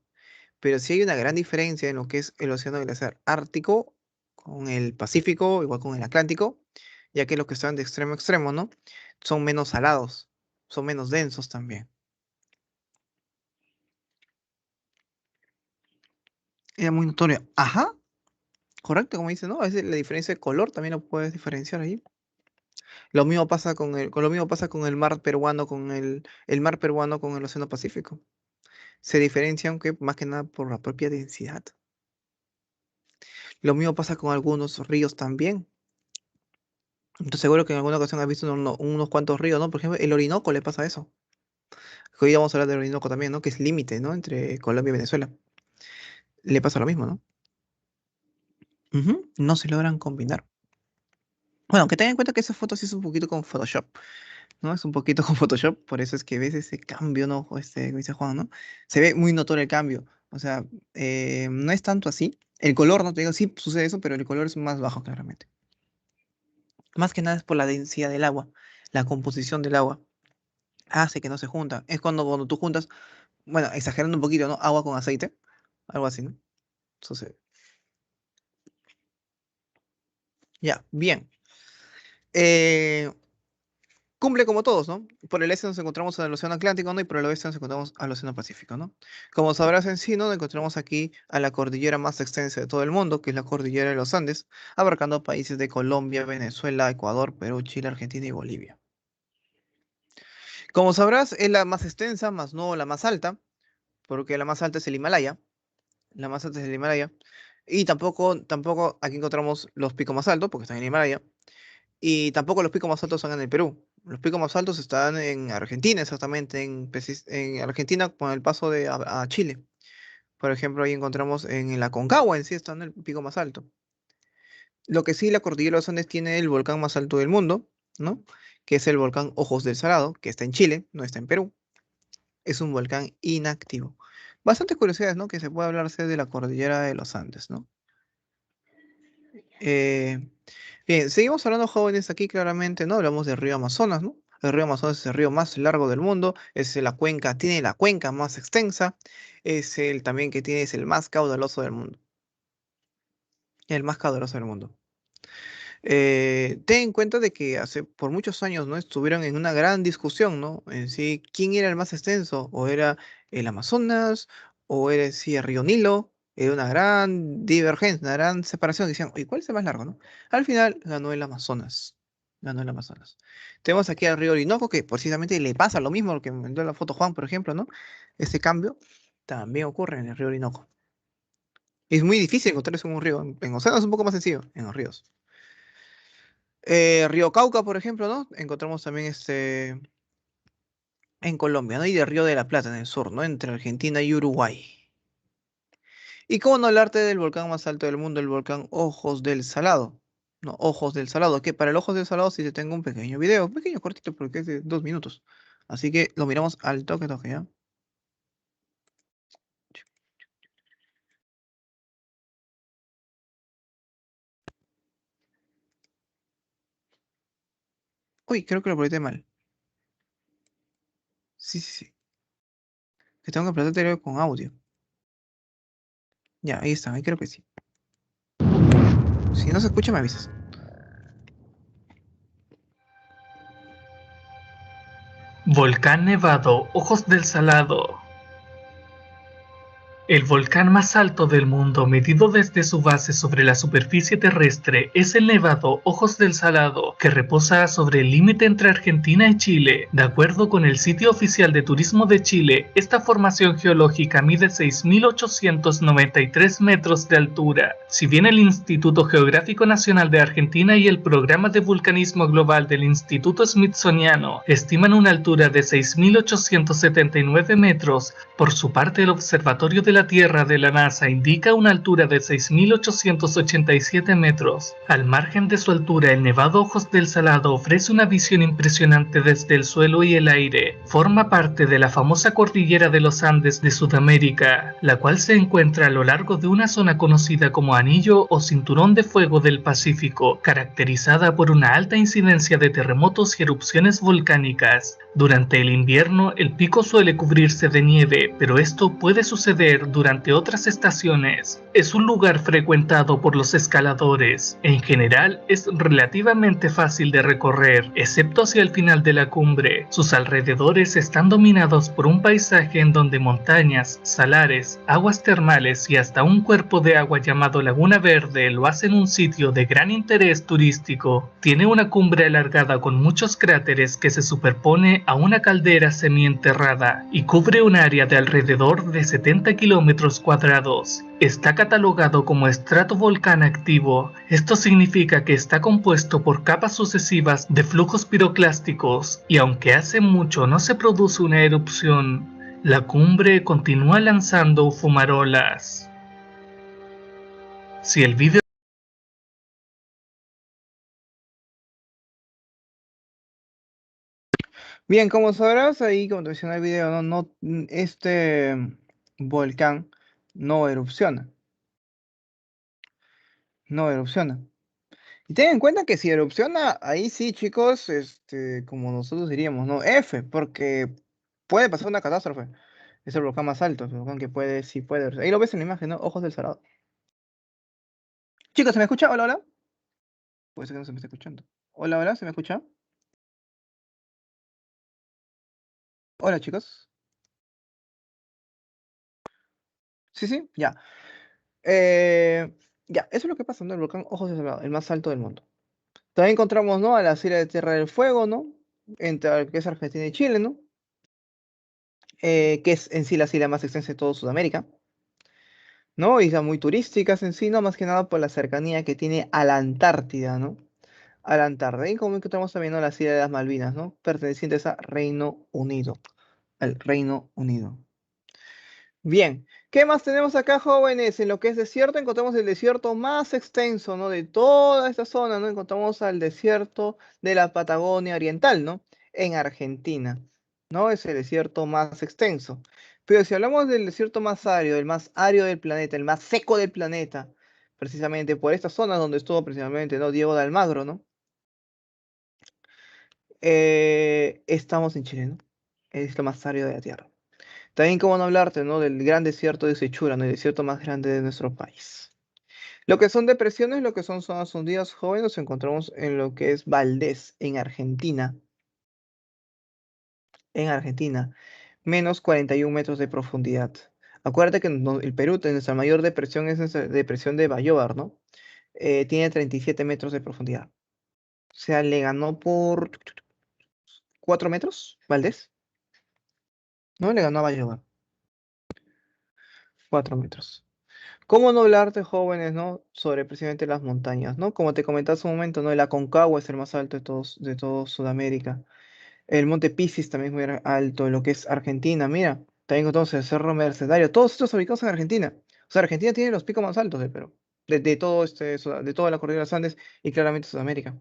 Pero sí hay una gran diferencia en lo que es el océano glaciar ártico con el Pacífico, igual con el Atlántico, ya que los que están de extremo a extremo, ¿no? Son menos salados, son menos densos también. Era muy notorio. Ajá, correcto, como dice, ¿no? A veces la diferencia de color también lo puedes diferenciar ahí. Lo mismo pasa con el mar peruano, el mar peruano con el Océano Pacífico. Se diferencian, aunque más que nada por la propia densidad. Lo mismo pasa con algunos ríos también. Estoy seguro que en alguna ocasión has visto unos cuantos ríos, ¿no? Por ejemplo, el Orinoco le pasa eso. Que hoy vamos a hablar del Orinoco también, ¿no? Que es límite, ¿no? Entre Colombia y Venezuela. Le pasa lo mismo, ¿no? Ujú. No se logran combinar. Bueno, que tengan en cuenta que esa foto sí es un poquito con Photoshop, ¿no? Es un poquito con Photoshop, por eso es que ves ese cambio, ¿no? Como dice Juan, ¿no? Se ve muy notorio el cambio. O sea, no es tanto así. El color, no te digo, sí sucede eso, pero el color es más bajo, claramente. Más que nada es por la densidad del agua, la composición del agua. Hace que no se junta. Es cuando tú juntas, bueno, exagerando un poquito, ¿no? Agua con aceite, algo así, ¿no? Sucede. Ya, bien. Eh, Cumple como todos, ¿no? Por el este nos encontramos al Océano Atlántico, ¿no? Y por el oeste nos encontramos al Océano Pacífico, ¿no? Como sabrás en sí, ¿no? Encontramos aquí a la cordillera más extensa de todo el mundo, que es la cordillera de los Andes, abarcando países de Colombia, Venezuela, Ecuador, Perú, Chile, Argentina y Bolivia. Como sabrás, es la más extensa, más no la más alta, porque la más alta es el Himalaya. La más alta es el Himalaya. Y tampoco aquí encontramos los picos más altos, porque están en el Himalaya. Y tampoco los picos más altos están en el Perú. Los picos más altos están en Argentina, exactamente, en Argentina con el paso a Chile. Por ejemplo, ahí encontramos en la Concagua en sí está en el pico más alto. Lo que sí, la cordillera de los Andes tiene el volcán más alto del mundo, ¿no? Que es el volcán Ojos del Salado, que está en Chile, no está en Perú. Es un volcán inactivo. Bastantes curiosidades, ¿no? Que se puede hablarse de la cordillera de los Andes, ¿no? Eh, Bien, seguimos hablando, jóvenes, aquí claramente, ¿no? Hablamos del río Amazonas, ¿no? El río Amazonas es el río más largo del mundo, tiene la cuenca más extensa, es el también que tiene, es el más caudaloso del mundo, el más caudaloso del mundo. Ten en cuenta de que hace por muchos años, ¿no? Estuvieron en una gran discusión, ¿no? En sí, ¿quién era el más extenso? ¿O era el Amazonas? ¿O era sí, el río Nilo? Era una gran divergencia, una gran separación. Decían, oye, ¿cuál es el más largo, no? Al final ganó el Amazonas. Ganó el Amazonas. Tenemos aquí al río Orinoco, que precisamente le pasa lo mismo, lo que me mandó la foto Juan, por ejemplo, ¿no? Ese cambio también ocurre en el río Orinoco. Es muy difícil encontrar eso en un río. En océanos es un poco más sencillo, en los ríos. Río Cauca, por ejemplo, ¿no? Encontramos también en Colombia, ¿no? Y de Río de la Plata, en el sur, ¿no? Entre Argentina y Uruguay. ¿Y cómo no hablarte del volcán más alto del mundo, el volcán Ojos del Salado? No, Ojos del Salado, que para el Ojos del Salado sí te tengo un pequeño video, un pequeño cortito porque es de 2 minutos. Así que lo miramos al toque, toque, ¿ya? Uy, creo que lo proyecté mal. Sí, sí, sí. Que tengo que proyectarlo con audio. Ya, ahí está, ahí creo que sí. Si no se escucha, me avisas. Volcán Nevado, Ojos del Salado. El volcán más alto del mundo, medido desde su base sobre la superficie terrestre, es el Nevado Ojos del Salado, que reposa sobre el límite entre Argentina y Chile. De acuerdo con el sitio oficial de turismo de Chile, esta formación geológica mide 6.893 metros de altura. Si bien el Instituto Geográfico Nacional de Argentina y el Programa de Vulcanismo Global del Instituto Smithsoniano estiman una altura de 6.879 metros, por su parte el Observatorio de la Tierra de la NASA indica una altura de 6.887 metros. Al margen de su altura, el Nevado Ojos del Salado ofrece una visión impresionante desde el suelo y el aire. Forma parte de la famosa cordillera de los Andes de Sudamérica, la cual se encuentra a lo largo de una zona conocida como Anillo o Cinturón de Fuego del Pacífico, caracterizada por una alta incidencia de terremotos y erupciones volcánicas. Durante el invierno, el pico suele cubrirse de nieve, pero esto puede suceder ver durante otras estaciones. Es un lugar frecuentado por los escaladores. En general es relativamente fácil de recorrer, excepto hacia el final de la cumbre. Sus alrededores están dominados por un paisaje en donde montañas, salares, aguas termales y hasta un cuerpo de agua llamado Laguna Verde lo hacen un sitio de gran interés turístico. Tiene una cumbre alargada con muchos cráteres que se superpone a una caldera semienterrada y cubre un área de alrededor de 70 kilómetros cuadrados. Está catalogado como estratovolcán activo. Esto significa que está compuesto por capas sucesivas de flujos piroclásticos y aunque hace mucho no se produce una erupción, la cumbre continúa lanzando fumarolas. Si el vídeo Bien, como sabrás, ahí como te mencioné en el video, este volcán no erupciona. No erupciona. Y ten en cuenta que si erupciona, ahí sí, chicos, como nosotros diríamos, ¿no? F, porque puede pasar una catástrofe. Es el volcán más alto, el volcán que puede, sí puede. Ahí lo ves en la imagen, ¿no? Ojos del Salado. Chicos, ¿se me escucha? Hola, hola. Puede ser que no se me esté escuchando. Hola, hola, ¿se me escucha? Hola, chicos. Sí, sí, ya. Ya, eso es lo que pasa, ¿no? El volcán Ojos del Salado, el más alto del mundo. También encontramos, ¿no? A la Sierra de Tierra del Fuego, ¿no? Entre que es Argentina y Chile, ¿no? Que es en sí la isla más extensa de toda Sudamérica, ¿no? Islas muy turísticas en sí, ¿no? Más que nada por la cercanía que tiene a la Antártida, ¿no? A la Antártida. Y como encontramos también, ¿no? Las Islas de las Malvinas, ¿no? Pertenecientes a Reino Unido. Al Reino Unido. Bien, ¿qué más tenemos acá, jóvenes? En lo que es desierto, encontramos el desierto más extenso, ¿no? De toda esta zona, ¿no? Encontramos al desierto de la Patagonia Oriental, ¿no? En Argentina, ¿no? Es el desierto más extenso. Pero si hablamos del desierto más árido, el más árido del planeta, el más seco del planeta, precisamente por esta zona donde estuvo precisamente, ¿no? Diego de Almagro, ¿no? Estamos en Chile, ¿no? Es lo más árido de la Tierra. También, cómo no hablarte, ¿no? Del gran desierto de Sechura, ¿no? El desierto más grande de nuestro país. Lo que son depresiones, lo que son zonas hundidas jóvenes, nos encontramos en lo que es Valdés, en Argentina. En Argentina, menos 41 metros de profundidad. Acuérdate que el Perú, nuestra mayor depresión es nuestra depresión de Bayobar, ¿no? Tiene 37 metros de profundidad. O sea, le ganó por 4 metros, Valdés. ¿No? Le ganó a Bayobar. 4 metros. ¿Cómo no hablarte, jóvenes, ¿no? Sobre precisamente las montañas, ¿no? Como te comenté hace un momento, ¿no? El Aconcagua es el más alto de todo Sudamérica. El Monte Pisis también es muy alto, lo que es Argentina, mira. También entonces el Cerro Mercedario, todos estos ubicados en Argentina. O sea, Argentina tiene los picos más altos del Perú, de todo de toda la cordillera de los Andes y claramente Sudamérica.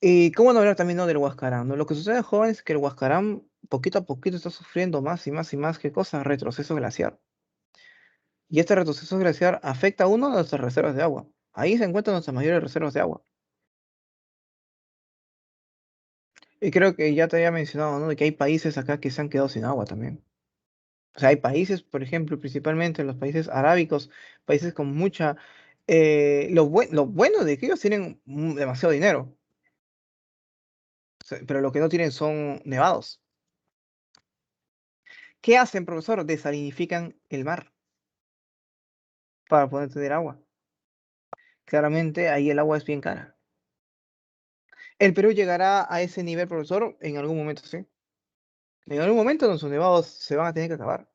Y cómo no hablar también, ¿no? Del Huascarán, ¿no? Lo que sucede, jóvenes, es que el Huascarán poquito a poquito está sufriendo más y más y más que cosas, retroceso glaciar. Y este retroceso glaciar afecta a uno de nuestras reservas de agua. Ahí se encuentran nuestras mayores reservas de agua. Y creo que ya te había mencionado, ¿no? De que hay países acá que se han quedado sin agua también. O sea, hay países, por ejemplo, principalmente los países arábicos, países con mucha... lo bueno de que ellos tienen demasiado dinero, o sea, pero lo que no tienen son nevados. ¿Qué hacen, profesor? Desalinifican el mar para poder tener agua. Claramente ahí el agua es bien cara. ¿El Perú llegará a ese nivel, profesor? En algún momento, sí. En algún momento nuestros nevados se van a tener que acabar.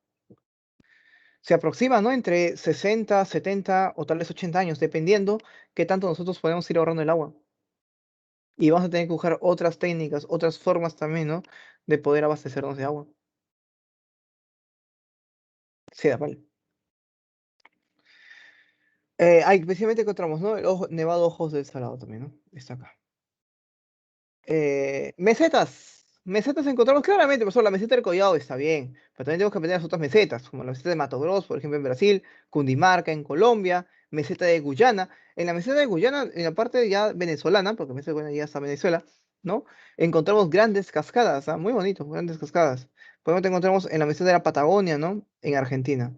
Se aproxima, ¿no? Entre 60, 70 o tal vez 80 años, dependiendo qué tanto nosotros podemos ir ahorrando el agua. Y vamos a tener que buscar otras técnicas, otras formas también, ¿no? De poder abastecernos de agua. Sí, vale. Hay, especialmente encontramos, ¿no? Nevado Ojos del Salado también, ¿no? Está acá. Mesetas. Mesetas encontramos claramente, por ejemplo, la meseta del Collado está bien, pero también tenemos que aprender las otras mesetas, como la meseta de Mato Grosso, por ejemplo, en Brasil, Cundinamarca, en Colombia, meseta de Guyana. En la meseta de Guyana, en la parte ya venezolana, porque meseta de Guyana ya está Venezuela, ¿no? Encontramos grandes cascadas, ¿ah? Muy bonitos, grandes cascadas. Por ejemplo, te encontramos en la meseta de la Patagonia, ¿no? En Argentina.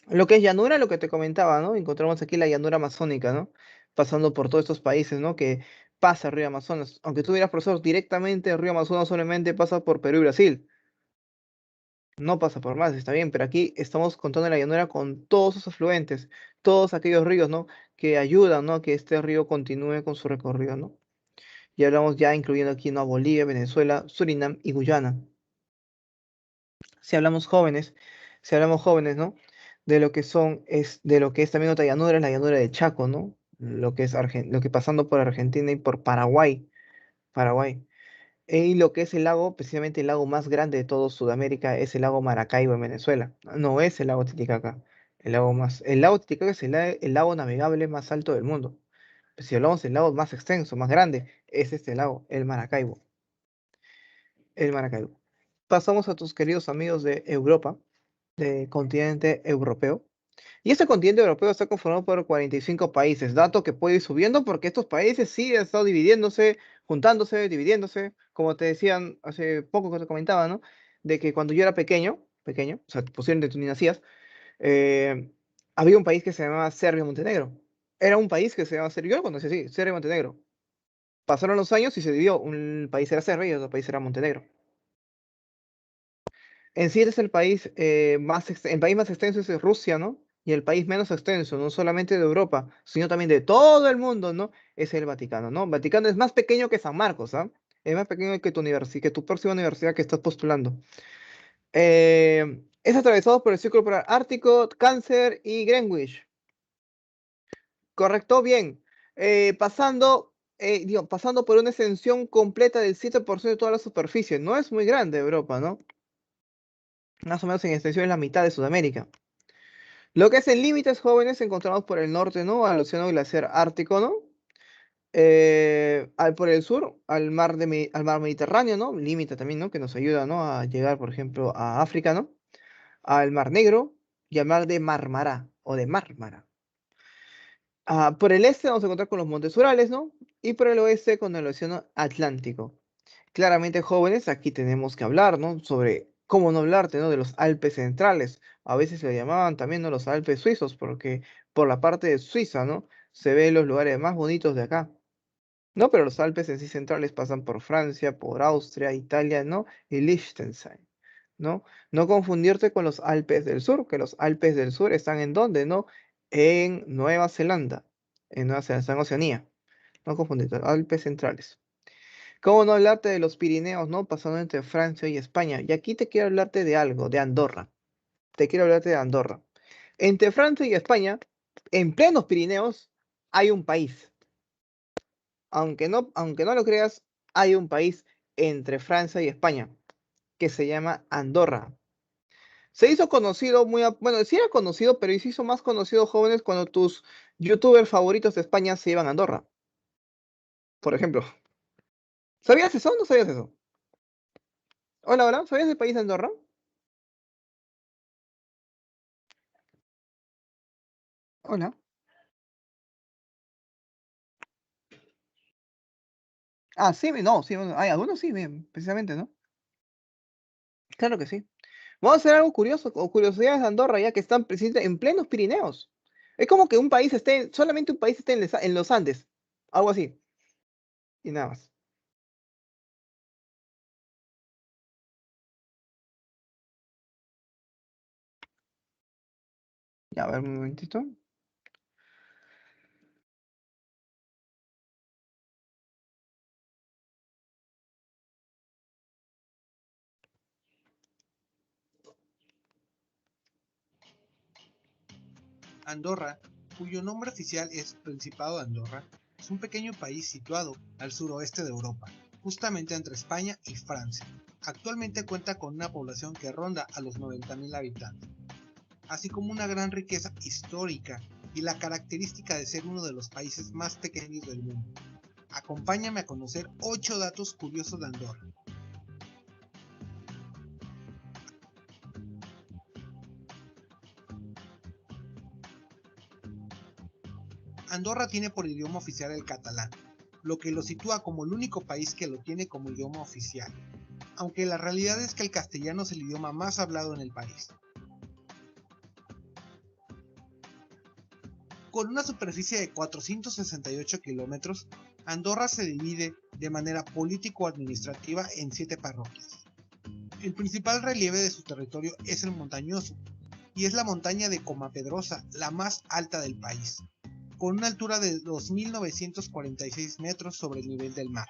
Lo que es llanura, lo que te comentaba, ¿no? Encontramos aquí la llanura amazónica, ¿no? Pasando por todos estos países, ¿no? Que pasa el río Amazonas. Aunque tú hubieras profesor directamente, el río Amazonas solamente pasa por Perú y Brasil. No pasa por más, está bien, pero aquí estamos contando la llanura con todos sus afluentes, todos aquellos ríos, ¿no? Que ayudan, ¿no? A que este río continúe con su recorrido, ¿no? Y hablamos ya incluyendo aquí, ¿no? Bolivia, Venezuela, Surinam y Guyana. Si hablamos jóvenes, si hablamos jóvenes, ¿no? De lo que son, de lo que es también otra llanura, es la llanura de Chaco, ¿no? Lo que es lo que pasando por Argentina y por Paraguay, Paraguay. Y lo que es el lago, precisamente el lago más grande de todo Sudamérica, es el lago Maracaibo en Venezuela. No es el lago Titicaca. El lago Titicaca es el lago navegable más alto del mundo. Si hablamos del lago más extenso, más grande, es este lago, el Maracaibo. El Maracaibo. Pasamos a tus queridos amigos de Europa, del continente europeo. Y este continente europeo está conformado por 45 países, dato que puede ir subiendo porque estos países sí han estado dividiéndose, juntándose, dividiéndose, como te decían hace poco que te comentaba, ¿no? De que cuando yo era pequeño, o sea, posiblemente tú ni nacías, eh, había un país que se llamaba Serbia-Montenegro. Era un país que se llamaba Serbia, yo lo conocí así, Serbia-Montenegro. Pasaron los años y se dividió, un país era Serbia y otro país era Montenegro. En sí es el país, el país más extenso es Rusia, ¿no? Y el país menos extenso, no solamente de Europa, sino también de todo el mundo, ¿no? Es el Vaticano, ¿no? Vaticano es más pequeño que San Marcos, ¿ah? Es más pequeño que tu universidad, que tu próxima universidad que estás postulando. Es atravesado por el Círculo Polar Ártico, Cáncer y Greenwich. ¿Correcto? Bien. Pasando por una extensión completa del 7% de toda la superficie. No es muy grande Europa, ¿no? Más o menos en extensión es la mitad de Sudamérica. Lo que es en límites jóvenes encontramos por el norte, ¿no? Al océano glaciar ártico, ¿no? Por el sur, al mar Mediterráneo, ¿no? Límite también, ¿no? Que nos ayuda, ¿no? A llegar, por ejemplo, a África, ¿no? Al mar Negro y al mar de Mármara o de Mármara. Por el este vamos a encontrar con los montes Urales, ¿no? Y por el oeste con el océano Atlántico. Claramente, jóvenes, aquí tenemos que hablar, ¿no? Sobre cómo no hablarte, ¿no? De los Alpes centrales. A veces le llamaban también, ¿no? Los Alpes suizos, porque por la parte de Suiza, ¿no? Se ven los lugares más bonitos de acá. No, pero los Alpes en sí centrales pasan por Francia, por Austria, Italia, ¿no? Y Liechtenstein, ¿no? No confundirte con los Alpes del Sur, que los Alpes del Sur están en dónde, ¿no? En Nueva Zelanda, en Nueva Zelanda, está en Oceanía. No confundirte, Alpes centrales. ¿Cómo no hablarte de los Pirineos, ¿no? Pasando entre Francia y España. Y aquí te quiero hablarte de algo, de Andorra. Te quiero hablarte de Andorra. Entre Francia y España, en plenos Pirineos, hay un país. Aunque no lo creas, hay un país entre Francia y España que se llama Andorra. Se hizo conocido bueno, sí era conocido, pero se hizo más conocido jóvenes cuando tus youtubers favoritos de España se iban a Andorra. Por ejemplo. ¿Sabías eso o no sabías eso? Hola, hola, ¿sabías del país de Andorra? Hola. Sí, no, sí, bueno, hay algunos sí, bien, precisamente, ¿no? Claro que sí. Vamos a hacer algo curioso, o curiosidades de Andorra, ya que están en plenos Pirineos. Es como que solamente un país esté en los Andes, algo así, y nada más. Ya, a ver, un momentito. Andorra, cuyo nombre oficial es Principado de Andorra, es un pequeño país situado al suroeste de Europa, justamente entre España y Francia. Actualmente cuenta con una población que ronda a los 90.000 habitantes, así como una gran riqueza histórica y la característica de ser uno de los países más pequeños del mundo. Acompáñame a conocer 8 datos curiosos de Andorra. Andorra tiene por idioma oficial el catalán, lo que lo sitúa como el único país que lo tiene como idioma oficial. aunque la realidad es que el castellano es el idioma más hablado en el país. Con una superficie de 468 kilómetros, Andorra se divide de manera político-administrativa en 7 parroquias. El principal relieve de su territorio es el montañoso, y es la montaña de Comapedrosa, la más alta del país, con una altura de 2.946 metros sobre el nivel del mar.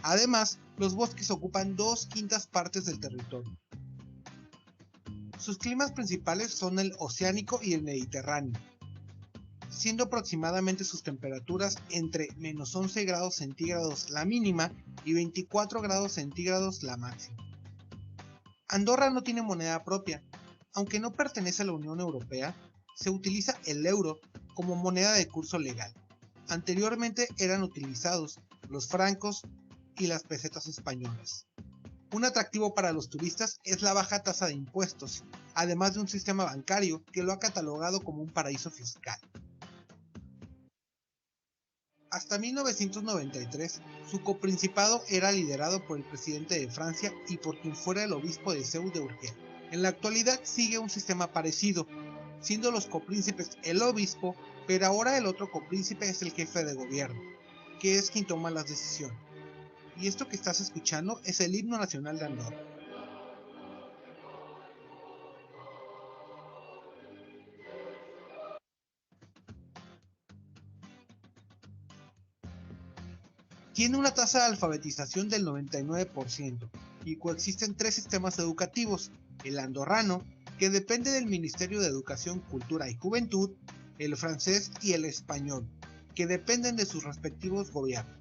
Además, los bosques ocupan 2/5 partes del territorio. Sus climas principales son el oceánico y el mediterráneo, siendo aproximadamente sus temperaturas entre -11 grados centígrados la mínima y 24 grados centígrados la máxima. Andorra no tiene moneda propia. Aunque no pertenece a la Unión Europea, se utiliza el euro como moneda de curso legal. Anteriormente eran utilizados los francos y las pesetas españolas. Un atractivo para los turistas es la baja tasa de impuestos, además de un sistema bancario que lo ha catalogado como un paraíso fiscal. Hasta 1993, su coprincipado era liderado por el presidente de Francia y por quien fuera el obispo de Seu de Urgell. En la actualidad sigue un sistema parecido, siendo los copríncipes el obispo, pero ahora el otro copríncipe es el jefe de gobierno, que es quien toma las decisiones. Y esto que estás escuchando es el himno nacional de Andorra. Tiene una tasa de alfabetización del 99% y coexisten 3 sistemas educativos: el andorrano, que depende del Ministerio de Educación, Cultura y Juventud; el francés y el español, que dependen de sus respectivos gobiernos.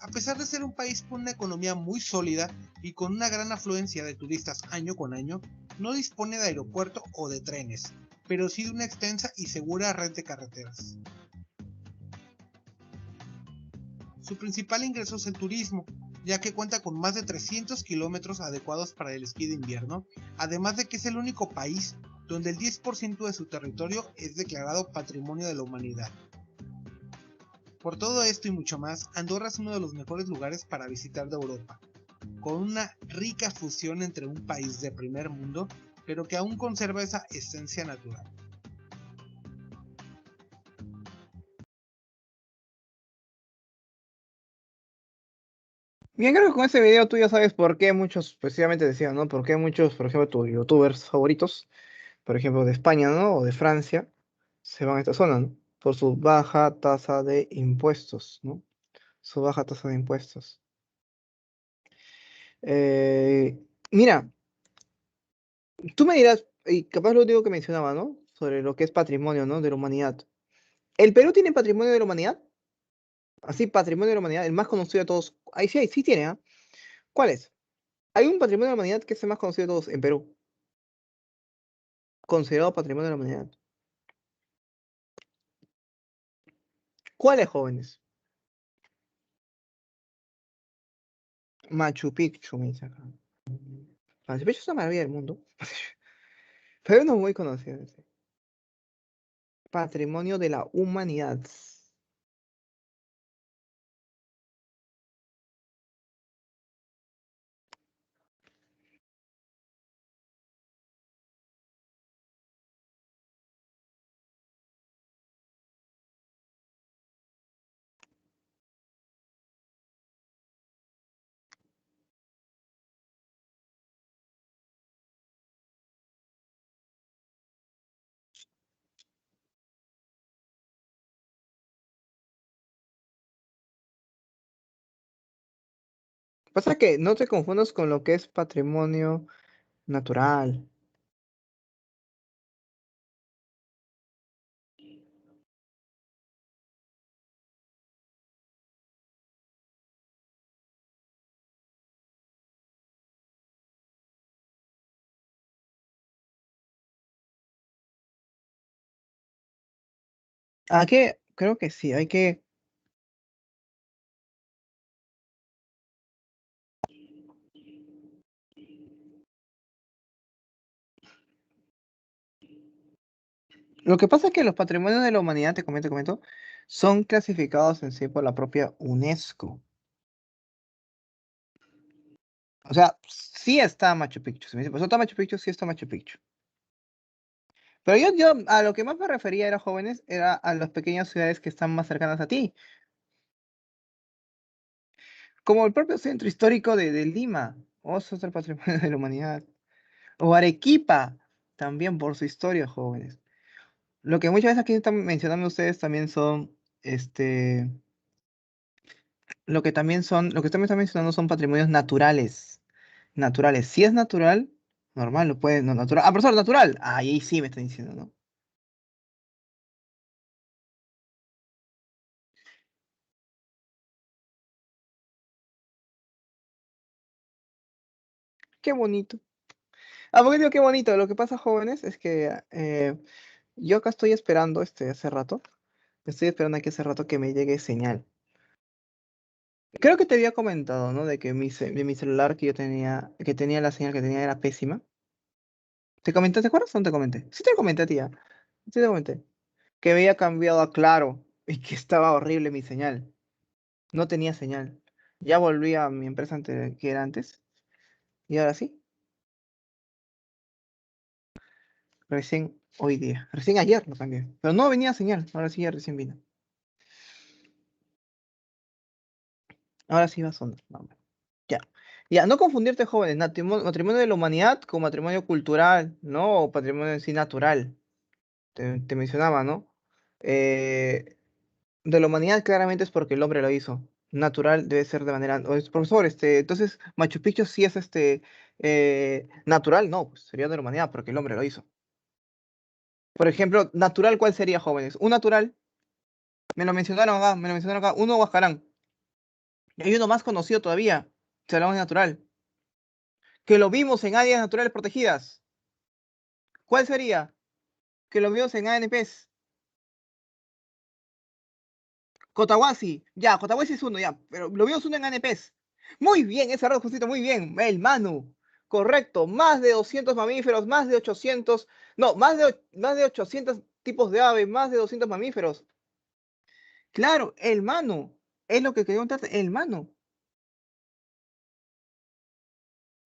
A pesar de ser un país con una economía muy sólida y con una gran afluencia de turistas año con año, no dispone de aeropuerto o de trenes, pero sí de una extensa y segura red de carreteras. Su principal ingreso es el turismo, ya que cuenta con más de 300 kilómetros adecuados para el esquí de invierno, además de que es el único país donde el 10% de su territorio es declarado Patrimonio de la Humanidad. Por todo esto y mucho más, Andorra es uno de los mejores lugares para visitar de Europa, con una rica fusión entre un país de primer mundo, pero que aún conserva esa esencia natural. Bien, creo que con ese video tú ya sabes por qué muchos, precisamente decían, ¿no? Por qué muchos, por ejemplo, tus youtubers favoritos, por ejemplo, de España, ¿no? O de Francia, se van a esta zona, ¿no? Por su baja tasa de impuestos, ¿no? Su baja tasa de impuestos. Eh, Mira, tú me dirás, y capaz lo último que mencionaba, ¿no? Sobre lo que es patrimonio, ¿no? De la humanidad. ¿El Perú tiene patrimonio de la humanidad? Así, patrimonio de la humanidad, el más conocido de todos. Ahí sí tiene, ¿ah? ¿Cuál es? Hay un patrimonio de la humanidad que es el más conocido de todos en Perú, considerado patrimonio de la humanidad. ¿Cuál es, jóvenes? Machu Picchu, me dice acá. Machu Picchu es una maravilla del mundo, pero no es muy conocido ese. Patrimonio de la humanidad. Pasa que no te confundas con lo que es patrimonio natural. Aquí creo que sí, hay que. Lo que pasa es que los patrimonios de la humanidad, te comento, son clasificados en sí por la propia UNESCO. O sea, sí está Machu Picchu. Si me dice, pues está Machu Picchu, sí está Machu Picchu. Pero yo a lo que más me refería era, jóvenes, era a las pequeñas ciudades que están más cercanas a ti. Como el propio centro histórico de Lima. O es otro patrimonio de la humanidad. O Arequipa, también por su historia, jóvenes. Lo que muchas veces aquí están mencionando ustedes también son, lo que también están mencionando son patrimonios naturales. Naturales. Si es natural, normal, lo puede, no natural. Ah, profesor, natural. Ah, ahí sí me están diciendo, ¿no? Qué bonito. Ah, porque digo qué bonito. Lo que pasa, jóvenes, es que yo acá estoy esperando hace rato. Estoy esperando aquí hace rato que me llegue señal. Creo que te había comentado, ¿no? De que de mi celular que tenía la señal que tenía era pésima. ¿Te comenté, te acuerdas o no te comenté? Sí te comenté, tía. Sí te comenté. Que había cambiado a Claro y que estaba horrible mi señal. No tenía señal. Ya volví a mi empresa que era antes. Y ahora sí. Recién hoy día. Recién ayer lo cambié. Pero no venía señal. Ahora sí ya recién vino. Ahora sí va a sonar. No, hombre. Ya. Ya, no confundirte, jóvenes. Matrimonio de la humanidad con matrimonio cultural, ¿no? O patrimonio en sí natural. Te mencionaba, ¿no? Eh, de la humanidad claramente es porque el hombre lo hizo. Natural debe ser de manera. Profesor, entonces Machu Picchu sí es natural, no, pues sería de la humanidad porque el hombre lo hizo. Por ejemplo, natural, ¿cuál sería, jóvenes? Un natural, me lo mencionaron acá, uno Huascarán. Y hay uno más conocido todavía, se hablamos de natural, que lo vimos en áreas naturales protegidas. ¿Cuál sería? Que lo vimos en ANPs. Cotahuasi, ya, Cotahuasi es uno, ya, pero lo vimos uno en ANPs. Muy bien, ese error, Justito, muy bien. El Manu, correcto, más de 200 mamíferos, más de 800, no, más de 800 tipos de aves, más de 200 mamíferos. Claro, el Manu, es lo que quería contarte, el Manu.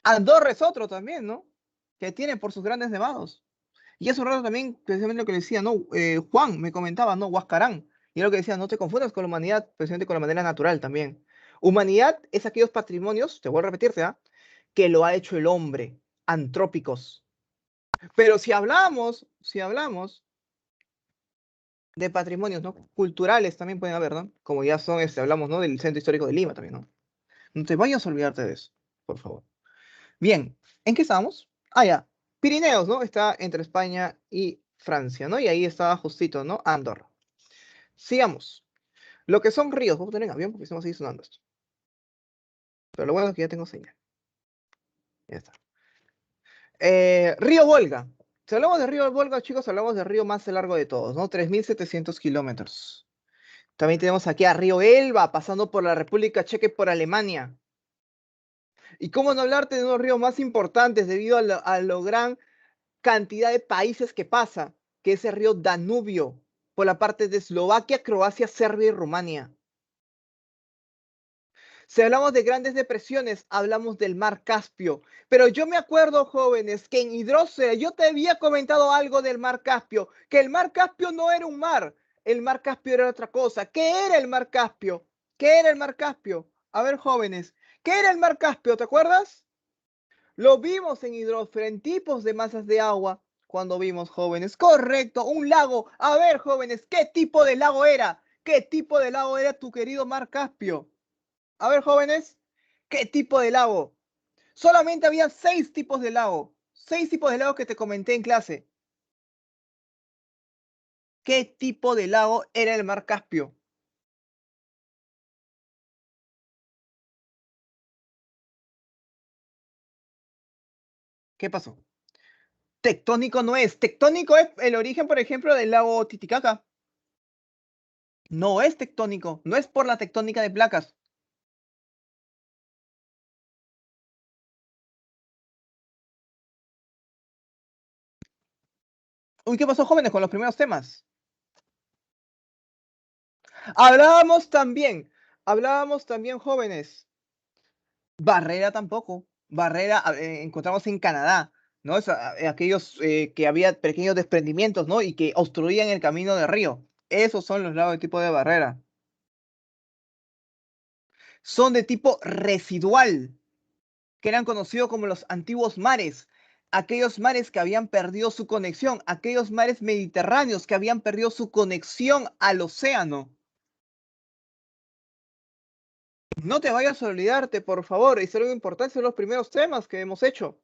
Andorra es otro también, ¿no? Que tiene por sus grandes nevados. Y eso raro también, precisamente lo que decía, ¿no? Juan me comentaba, ¿no? Huascarán. Y era lo que decía, no te confundas con la humanidad, precisamente con la manera natural también. Humanidad es aquellos patrimonios, te voy a repetirte, ¿ah? Que lo ha hecho el hombre, antrópicos. Pero si hablamos de patrimonios, ¿no? Culturales también pueden haber, ¿no? Como ya son, hablamos, ¿no? Del Centro Histórico de Lima también, ¿no? No te vayas a olvidarte de eso, por favor. Bien, ¿en qué estamos? Ah, ya. Pirineos, ¿no? Está entre España y Francia, ¿no? Y ahí está justito, ¿no? Andorra. Sigamos. Lo que son ríos, vamos a tener en avión porque estamos ahí sonando esto. Pero lo bueno es que ya tengo señal. Ya está. Río Volga. Si hablamos de río Volga, chicos, hablamos del río más largo de todos, ¿no? 3.700 kilómetros. También tenemos aquí a Río Elba, pasando por la República Checa y por Alemania. ¿Y cómo no hablarte de unos ríos más importantes debido a lo gran cantidad de países que pasa, que es el río Danubio, por la parte de Eslovaquia, Croacia, Serbia y Rumania? Si hablamos de grandes depresiones, hablamos del mar Caspio. Pero yo me acuerdo, jóvenes, que en Hidrócera yo te había comentado algo del mar Caspio, que el mar Caspio no era un mar, el mar Caspio era otra cosa. ¿Qué era el mar Caspio? ¿Qué era el mar Caspio? A ver, jóvenes, ¿qué era el mar Caspio? ¿Te acuerdas? Lo vimos en Hidrósfera, en tipos de masas de agua, cuando vimos, jóvenes. Correcto, un lago. A ver, jóvenes, ¿qué tipo de lago era? ¿Qué tipo de lago era tu querido mar Caspio? A ver, jóvenes, ¿qué tipo de lago? Solamente había 6 tipos de lago. 6 tipos de lago que te comenté en clase. ¿Qué tipo de lago era el mar Caspio? ¿Qué pasó? Tectónico no es. Tectónico es el origen, por ejemplo, del lago Titicaca. No es tectónico. No es por la tectónica de placas. Uy, ¿qué pasó, jóvenes, con los primeros temas? Hablábamos también, jóvenes. Barrera tampoco. Barrera encontramos en Canadá, ¿no? Aquellos que había pequeños desprendimientos, ¿no? Y que obstruían el camino del río. Esos son los lagos de tipo de barrera. Son de tipo residual, que eran conocidos como los antiguos mares. Aquellos mares que habían perdido su conexión, aquellos mares mediterráneos que habían perdido su conexión al océano. No te vayas a olvidarte, por favor, es algo importante, son los primeros temas que hemos hecho.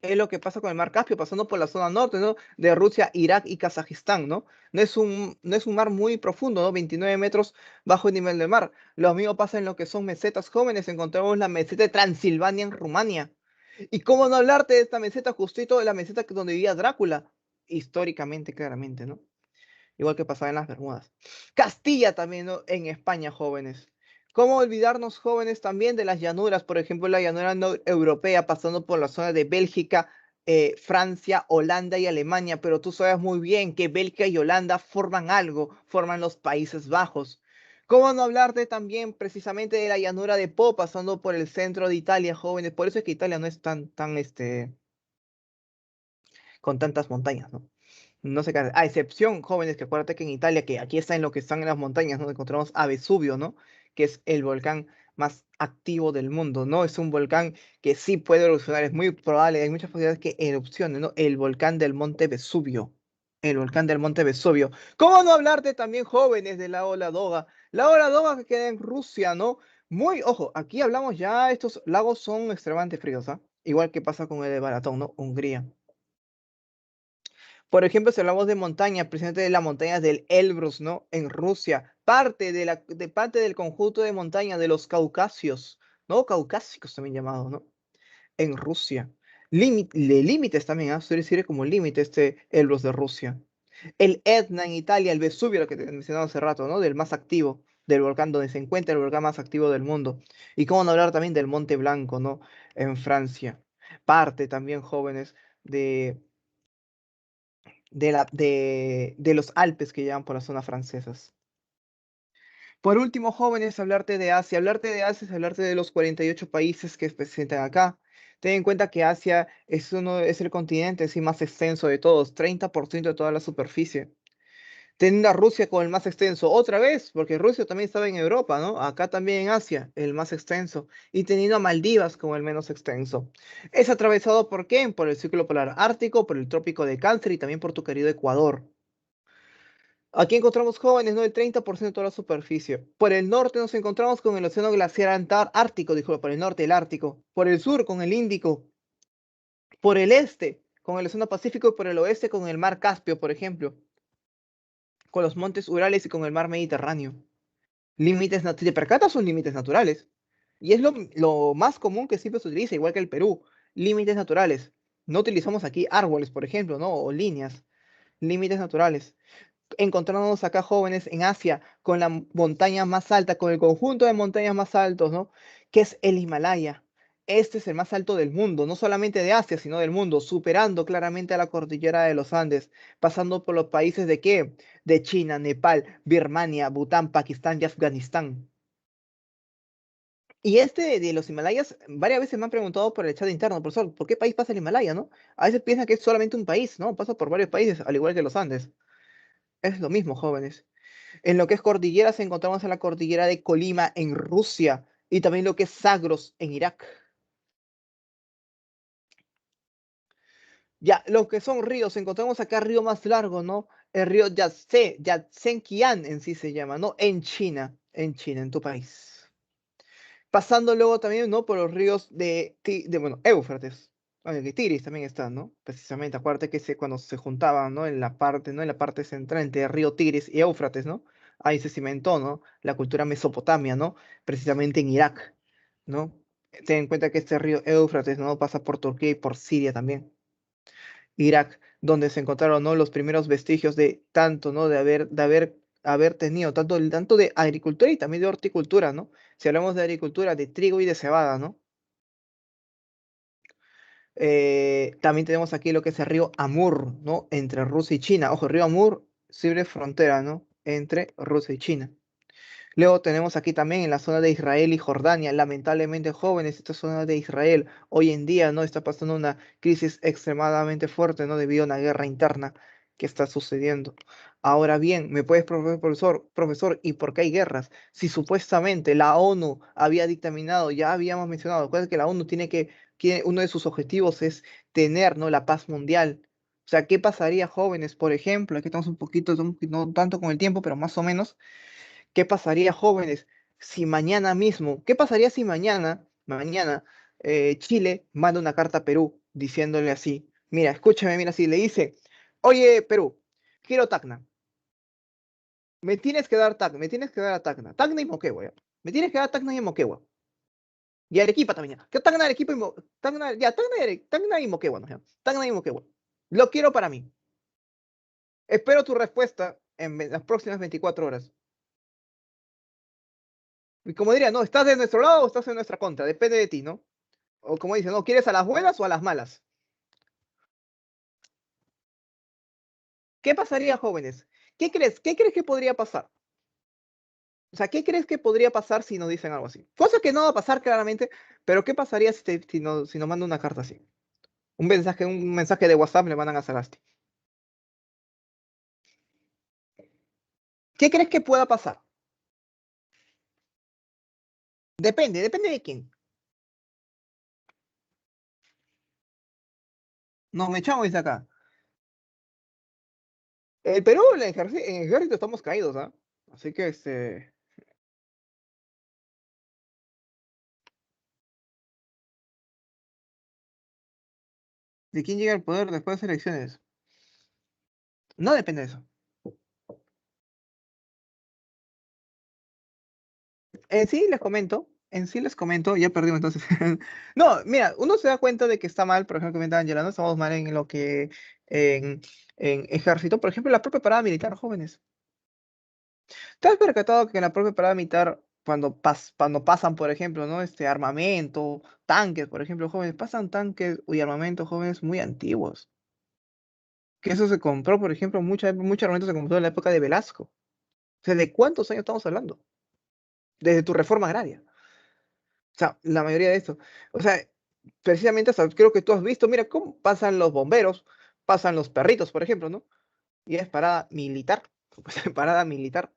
Es lo que pasa con el mar Caspio, pasando por la zona norte, ¿no? De Rusia, Irak y Kazajistán, ¿no? No es un mar muy profundo, ¿no? 29 metros bajo el nivel del mar. Lo mismo pasa en lo que son mesetas jóvenes. Encontramos la meseta de Transilvania en Rumania. ¿Y cómo no hablarte de esta meseta, justito de la meseta donde vivía Drácula? Históricamente, claramente, ¿no? Igual que pasaba en las Bermudas. Castilla también, ¿no? En España, jóvenes. ¿Cómo olvidarnos, jóvenes, también de las llanuras? Por ejemplo, la llanura europea, pasando por la zona de Bélgica, Francia, Holanda y Alemania. Pero tú sabes muy bien que Bélgica y Holanda forman algo, forman los Países Bajos. ¿Cómo no hablarte también precisamente de la llanura de Po, pasando por el centro de Italia, jóvenes? Por eso es que Italia no es tan, con tantas montañas, ¿no? No sé qué, a excepción, jóvenes, que acuérdate que en Italia, que aquí está en lo que están en las montañas, donde encontramos a Vesubio, ¿no? Que es el volcán más activo del mundo, ¿no? Es un volcán que sí puede erupcionar, es muy probable, hay muchas posibilidades que erupcione, ¿no? El volcán del Monte Vesubio. El volcán del Monte Vesubio. ¿Cómo no hablarte también, jóvenes, de la Ola Doga? La Ola Doga que queda en Rusia, ¿no? Muy, ojo, aquí hablamos ya, estos lagos son extremadamente fríos, ¿ah? Igual que pasa con el de Balatón, ¿no? Hungría. Por ejemplo, si hablamos de montaña, precisamente de las montañas del Elbrus, ¿no? En Rusia, parte del conjunto de montañas de los Caucasios, ¿no? Caucásicos también llamados, ¿no? En Rusia. Límites también, ¿ah? Se sirve como límite este Elbrus de Rusia. El Etna en Italia, el Vesubio, lo que te mencionaba hace rato, ¿no? Del más activo, del volcán donde se encuentra el volcán más activo del mundo. Y cómo no hablar también del Monte Blanco, ¿no? En Francia. Parte también, jóvenes, de de los Alpes que llevan por las zonas francesas. Por último, jóvenes, hablarte de Asia. Hablarte de Asia es hablarte de los 48 países que se presentan acá. Ten en cuenta que Asia es el continente sí, más extenso de todos, 30% de toda la superficie. Teniendo a Rusia con el más extenso, otra vez, porque Rusia también estaba en Europa, ¿no? Acá también en Asia, el más extenso. Y teniendo a Maldivas como el menos extenso. Es atravesado por qué? Por el círculo polar ártico, por el trópico de Cáncer y también por tu querido Ecuador. Aquí encontramos jóvenes, ¿no? El 30% de toda la superficie. Por el norte nos encontramos con el océano glaciar ártico, dijo, por el norte el Ártico. Por el sur con el Índico. Por el este con el océano Pacífico y por el oeste con el mar Caspio, por ejemplo. Con los montes Urales y con el mar Mediterráneo. Límites, si te percatas, son límites naturales. Y es lo más común que siempre se utiliza, igual que el Perú. Límites naturales. No utilizamos aquí árboles, por ejemplo, ¿no? O líneas. Límites naturales. Encontrándonos acá jóvenes en Asia con la montaña más alta, con el conjunto de montañas más altos, ¿no? Que es el Himalaya. Este es el más alto del mundo, no solamente de Asia, sino del mundo, superando claramente a la cordillera de los Andes, pasando por los países de qué? De China, Nepal, Birmania, Bután, Pakistán y Afganistán. Y este de los Himalayas, varias veces me han preguntado por el chat interno, profesor, ¿por qué país pasa el Himalaya, no? A veces piensan que es solamente un país, ¿no? Pasa por varios países, al igual que los Andes. Es lo mismo, jóvenes. En lo que es cordilleras encontramos a la cordillera de Colima en Rusia y también lo que es Zagros en Irak. Ya, lo que son ríos, encontramos acá el río más largo, ¿no? El río Yangtze, Yangtze-Kiang en sí se llama, ¿no? En China, en tu país. Pasando luego también, ¿no? Por los ríos bueno, Éufrates. Bueno, que Tigris también está, ¿no? Precisamente, acuérdate que cuando se juntaban, ¿no? En la parte, ¿no? En la parte central entre el río Tigris y Éufrates, ¿no? Ahí se cimentó, ¿no? La cultura mesopotamia, ¿no? Precisamente en Irak, ¿no? Ten en cuenta que este río Éufrates, ¿no? Pasa por Turquía y por Siria también. Irak, donde se encontraron, ¿no? Los primeros vestigios de tanto, ¿no? Haber tenido tanto de agricultura y también de horticultura, ¿no? Si hablamos de agricultura, de trigo y de cebada, ¿no? También tenemos aquí lo que es el río Amur, ¿no? Entre Rusia y China. Ojo, el río Amur sirve frontera, ¿no? Entre Rusia y China. Luego tenemos aquí también en la zona de Israel y Jordania, lamentablemente jóvenes, esta zona de Israel hoy en día no está pasando una crisis extremadamente fuerte, ¿no? Debido a una guerra interna que está sucediendo. Ahora bien, me puedes profesor, ¿y por qué hay guerras? Si supuestamente la ONU había dictaminado, ya habíamos mencionado, recuerda que la ONU uno de sus objetivos es tener, ¿no? La paz mundial. O sea, ¿qué pasaría, jóvenes? Por ejemplo, aquí estamos un poquito, no tanto con el tiempo, pero más o menos. ¿Qué pasaría, jóvenes, si mañana mismo, qué pasaría si mañana, Chile manda una carta a Perú diciéndole así, mira, escúchame, mira, así le dice, oye, Perú, quiero Tacna, me tienes que dar a Tacna, Tacna y Moquegua, ¿ya? Me tienes que dar a Tacna y Moquegua, y Arequipa también, ¿ya? Que Tacna, Arequipa Tacna, ya, Tacna y Moquegua, ¿no? ¿Ya? Tacna y Moquegua, lo quiero para mí, espero tu respuesta en las próximas 24 horas. Y como diría, no, ¿estás de nuestro lado o estás en nuestra contra? Depende de ti, ¿no? O como dicen, ¿no? ¿Quieres a las buenas o a las malas? ¿Qué pasaría, jóvenes? ¿Qué crees que podría pasar? O sea, ¿qué crees que podría pasar si nos dicen algo así? Cosa que no va a pasar claramente, pero ¿qué pasaría si nos manda una carta así? Un mensaje de WhatsApp le mandan a Sagasti. ¿Qué crees que pueda pasar? Depende de quién. Nos me echamos desde acá. El Perú, en el ejército estamos caídos, ¿ah? Así que, ¿de quién llega al poder después de las elecciones? No depende de eso. En sí les comento, ya perdimos entonces. No, mira, uno se da cuenta de que está mal, por ejemplo, que comentaba Angela, no estamos mal en lo que, en, en ejército, por ejemplo, la propia parada militar, jóvenes. ¿Te has percatado que en la propia parada militar, cuando pasan, por ejemplo, ¿no? Armamento, tanques, por ejemplo, jóvenes, pasan tanques y armamento, jóvenes, muy antiguos. Que eso se compró, por ejemplo, mucho armamento se compró en la época de Velasco. O sea, ¿de cuántos años estamos hablando? Desde tu reforma agraria. O sea, la mayoría de esto. O sea, precisamente hasta creo que tú has visto, mira, cómo pasan los bomberos, pasan los perritos, por ejemplo, ¿no? Y es parada militar. Parada militar.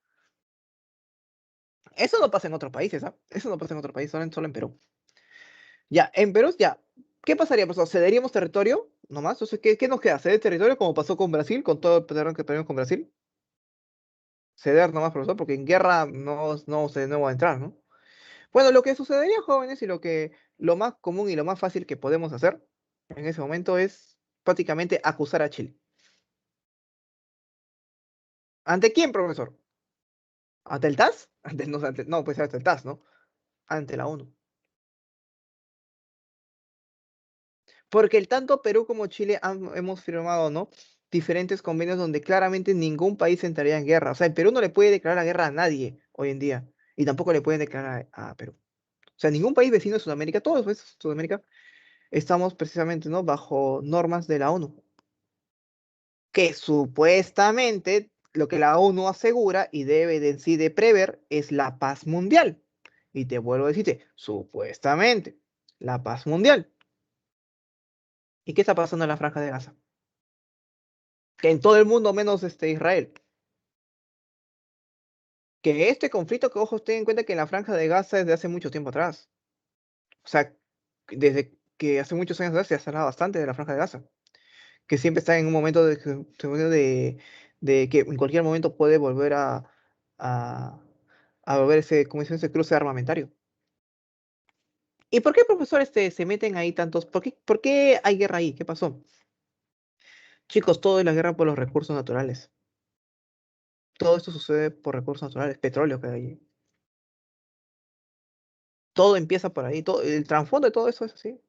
Eso no pasa en otros países, ¿ah? Eso no pasa en otros países, solo en Perú. Ya, en Perú, ya. ¿Qué pasaría, profesor? ¿Cederíamos territorio? Nomás. Entonces, ¿qué nos queda? ¿Ceder territorio como pasó con Brasil, con todo el terreno que perdimos con Brasil? Ceder nomás, profesor, porque en guerra no va a entrar, ¿no? Bueno, lo que sucedería, jóvenes, y lo más común y lo más fácil que podemos hacer en ese momento es prácticamente acusar a Chile. ¿Ante quién, profesor? ¿Ante el TAS? No, pues ante el TAS, ¿no? Ante la ONU. Porque tanto Perú como Chile hemos firmado, ¿no? Diferentes convenios donde claramente ningún país entraría en guerra. O sea, el Perú no le puede declarar la guerra a nadie hoy en día. Y tampoco le pueden declarar a Perú. O sea, ningún país vecino de Sudamérica, todos los países de Sudamérica, estamos precisamente, ¿no? Bajo normas de la ONU. Que supuestamente lo que la ONU asegura y debe de en sí de prever es la paz mundial. Y te vuelvo a decirte, supuestamente, la paz mundial. ¿Y qué está pasando en la Franja de Gaza? Que en todo el mundo menos Israel. Que este conflicto, que ojos tengan en cuenta que en la Franja de Gaza es de hace mucho tiempo atrás. O sea, desde que hace muchos años atrás se ha hablado bastante de la Franja de Gaza. Que siempre está en un momento de que en cualquier momento puede volver a, a volver como dice, ese cruce armamentario. ¿Y por qué, profesores, se meten ahí tantos? Por qué hay guerra ahí? ¿Qué pasó? Chicos, todo es la guerra por los recursos naturales. Todo esto sucede por recursos naturales, petróleo que hay ahí. Todo empieza por ahí, el trasfondo de todo eso es así.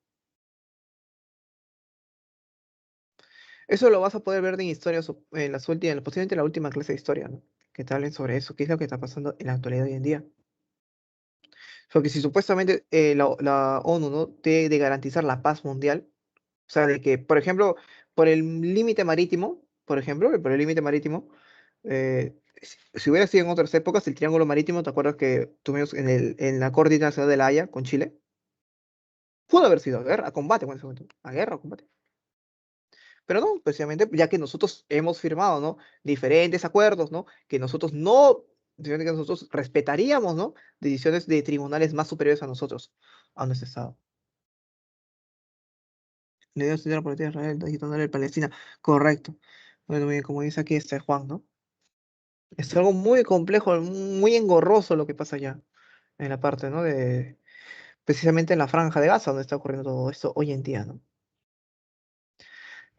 Eso lo vas a poder ver en historias, en las últimas, posiblemente en la última clase de historia, ¿no? Que te hablen sobre eso, qué es lo que está pasando en la actualidad hoy en día. Porque si supuestamente la ONU, ¿no? Debe de garantizar la paz mundial, O sea, de que, por ejemplo, por el límite marítimo, por ejemplo, por el límite marítimo, si hubiera sido en otras épocas, el triángulo marítimo, ¿te acuerdas que tuvimos en la Corte Internacional de La Haya con Chile? Pudo haber sido a guerra, a combate en ese momento, a guerra, a combate. Pero no, precisamente ya que nosotros hemos firmado, ¿no? Diferentes acuerdos, ¿no? Que nosotros no, que nosotros respetaríamos, ¿no? Decisiones de tribunales más superiores a nosotros, a nuestro Estado. Le dio estudiar la política de Israel, agitando en Palestina. Correcto. Bueno, muy bien, como dice aquí este Juan, ¿no? Es algo muy complejo, muy engorroso lo que pasa allá, en la parte, ¿no? Precisamente en la franja de Gaza, donde está ocurriendo todo esto hoy en día, ¿no?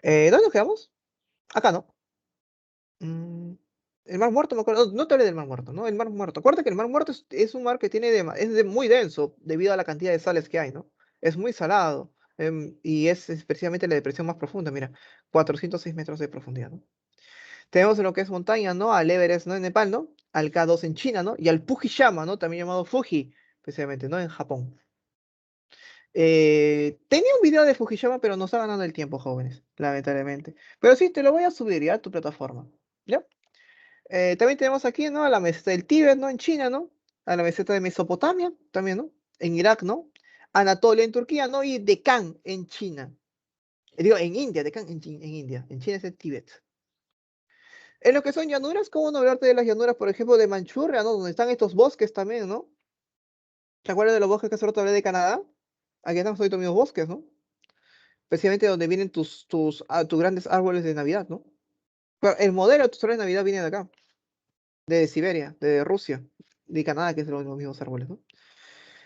¿Dónde nos quedamos? Acá, ¿no? Mm, el Mar Muerto, me acuerdo, no te hablé del Mar Muerto, ¿no? El Mar Muerto. Acuérdate que el Mar Muerto es un mar que tiene muy denso debido a la cantidad de sales que hay, ¿no? Es muy salado, y es precisamente la depresión más profunda, mira, 406 metros de profundidad, ¿no? Tenemos en lo que es montaña, ¿no? Al Everest, ¿no? En Nepal, ¿no? Al K2 en China, ¿no? Y al Fujiyama, ¿no? También llamado Fuji, precisamente, ¿no? En Japón. Tenía un video de Fujiyama, pero nos está ganando el tiempo, jóvenes, lamentablemente. Pero sí, te lo voy a subir ya a tu plataforma. ¿Ya? También tenemos aquí, ¿no? A la meseta del Tíbet, ¿no? En China, ¿no? A la meseta de Mesopotamia, también, ¿no? En Irak, ¿no? Anatolia en Turquía, ¿no? Y Deccan en China. Digo, en India, Deccan en India. En China es el Tíbet. En lo que son llanuras, ¿cómo no hablarte de las llanuras, por ejemplo, de Manchuria, ¿no? Donde están estos bosques también, ¿no? ¿Te acuerdas de los bosques que hace rato hablé de Canadá? Aquí están todos los bosques, ¿no? Especialmente donde vienen tus grandes árboles de Navidad, ¿no? Pero el modelo de tus árboles de Navidad viene de acá, de Siberia, de Rusia, de Canadá, que es los mismos árboles, ¿no?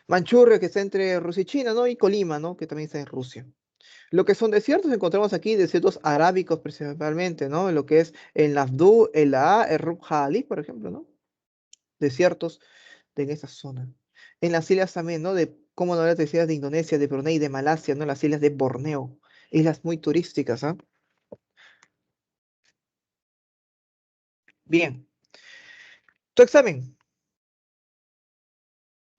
Manchuria, que está entre Rusia y China, ¿no? Y Colima, ¿no? Que también está en Rusia. Lo que son desiertos, encontramos aquí desiertos arábicos principalmente, ¿no? Lo que es el Nafdú, el Laa, el Rub Jalí, por ejemplo, ¿no? Desiertos en esa zona. En las islas también, ¿no? Cómo no hablar de islas de Indonesia, de Brunei, de Malasia, ¿no? Las islas de Borneo. Islas muy turísticas, ¿ah? Bien. Tu examen.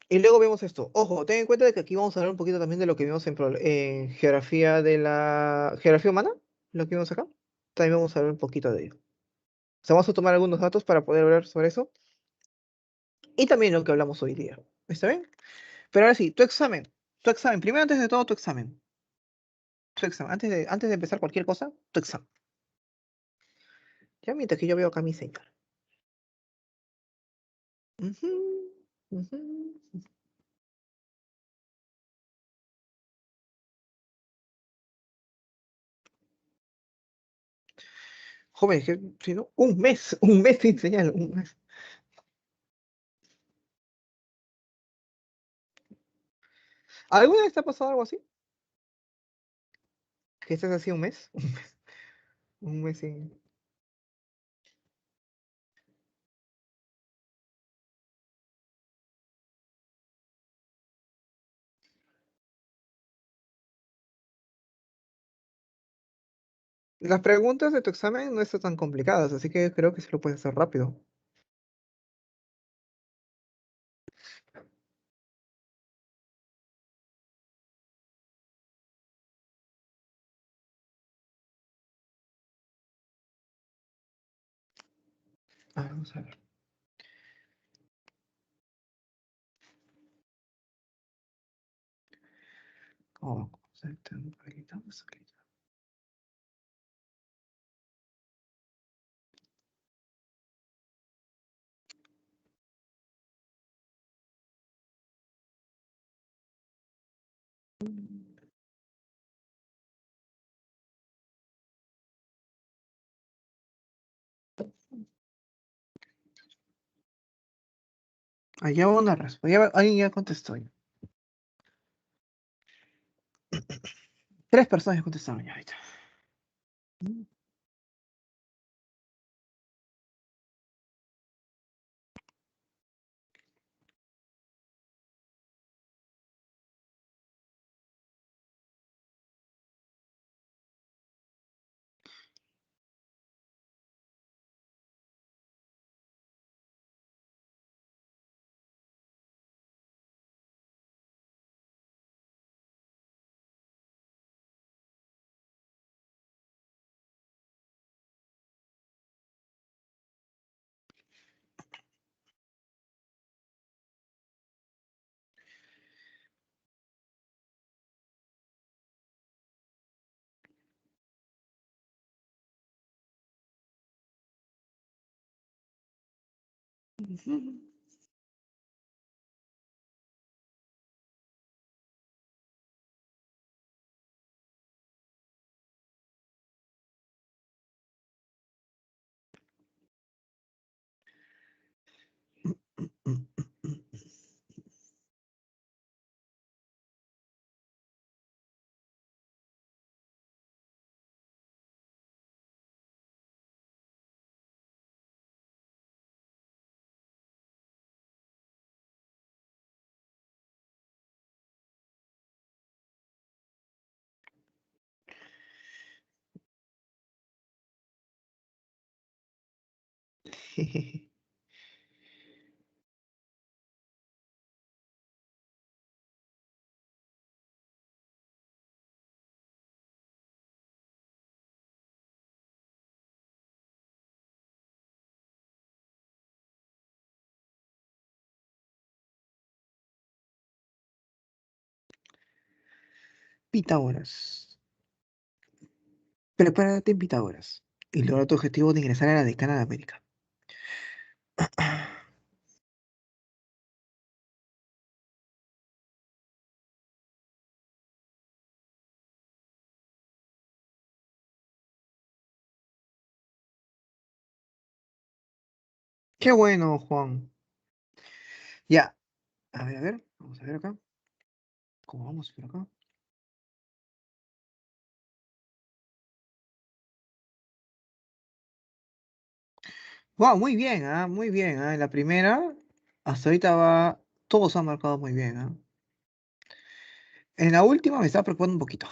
Y luego vemos esto. Ojo, ten en cuenta de que aquí vamos a hablar un poquito también de lo que vimos en geografía de la geografía humana, lo que vimos acá. También vamos a hablar un poquito de ello. O sea, vamos a tomar algunos datos para poder hablar sobre eso. Y también lo que hablamos hoy día. ¿Está bien? Pero ahora sí, tu examen. Tu examen. Primero, antes de todo, tu examen. Tu examen. Antes de empezar cualquier cosa, tu examen. Ya mientras que yo veo acá mi señal. Ujú, ujú. Joven, si no, un mes sin señal, un mes. ¿Alguna vez te ha pasado algo así? ¿Que estás así un mes? Un mes sin... Las preguntas de tu examen no están tan complicadas, así que creo que sí lo puedes hacer rápido. A ver, vamos a ver. Oh, allá va una respuesta. Alguien ya contestó. Ya. Tres personas ya contestaron ya ahorita. Pitágoras. Prepárate en Pitágoras y logra tu objetivo de ingresar a la decana de América. Qué bueno, Juan. Ya. A ver. Vamos a ver acá. ¿Cómo vamos por acá? Wow, muy bien, muy bien. En la primera, hasta ahorita va. Todos han marcado muy bien. En la última me estaba preocupando un poquito.